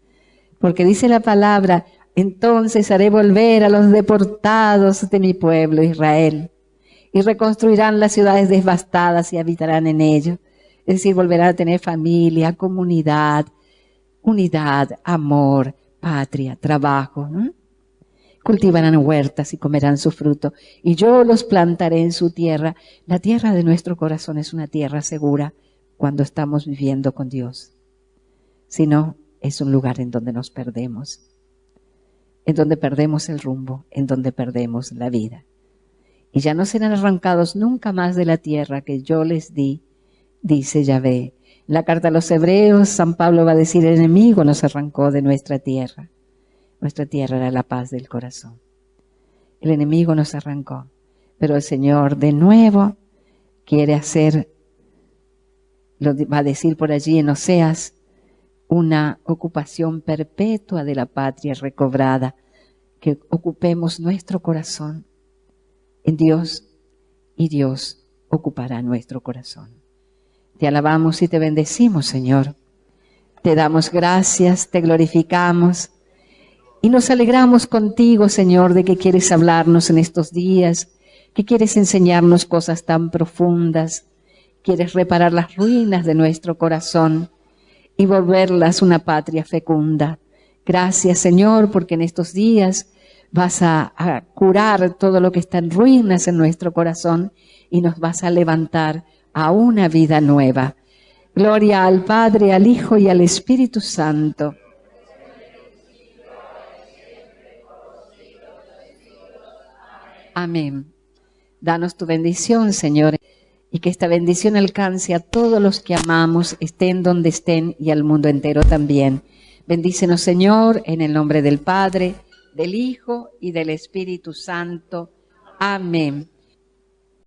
Porque dice la palabra, entonces haré volver a los deportados de mi pueblo Israel. Y reconstruirán las ciudades devastadas y habitarán en ello. Es decir, volverán a tener familia, comunidad, unidad, amor, patria, trabajo, ¿no? Cultivarán huertas y comerán su fruto, y yo los plantaré en su tierra. La tierra de nuestro corazón es una tierra segura cuando estamos viviendo con Dios. Si no, es un lugar en donde nos perdemos, en donde perdemos el rumbo, en donde perdemos la vida. Y ya no serán arrancados nunca más de la tierra que yo les di, dice Yahvé. En la carta a los Hebreos, San Pablo va a decir, el enemigo nos arrancó de nuestra tierra. Nuestra tierra era la paz del corazón. El enemigo nos arrancó, pero el Señor de nuevo quiere hacer, lo va a decir por allí en Oseas, una ocupación perpetua de la patria recobrada, que ocupemos nuestro corazón en Dios y Dios ocupará nuestro corazón. Te alabamos y te bendecimos, Señor. Te damos gracias, te glorificamos. Y nos alegramos contigo, Señor, de que quieres hablarnos en estos días, que quieres enseñarnos cosas tan profundas, quieres reparar las ruinas de nuestro corazón y volverlas una patria fecunda. Gracias, Señor, porque en estos días vas a curar todo lo que está en ruinas en nuestro corazón y nos vas a levantar a una vida nueva. Gloria al Padre, al Hijo y al Espíritu Santo. Amén. Danos tu bendición, Señor, y que esta bendición alcance a todos los que amamos, estén donde estén y al mundo entero también. Bendícenos, Señor, en el nombre del Padre, del Hijo y del Espíritu Santo. Amén.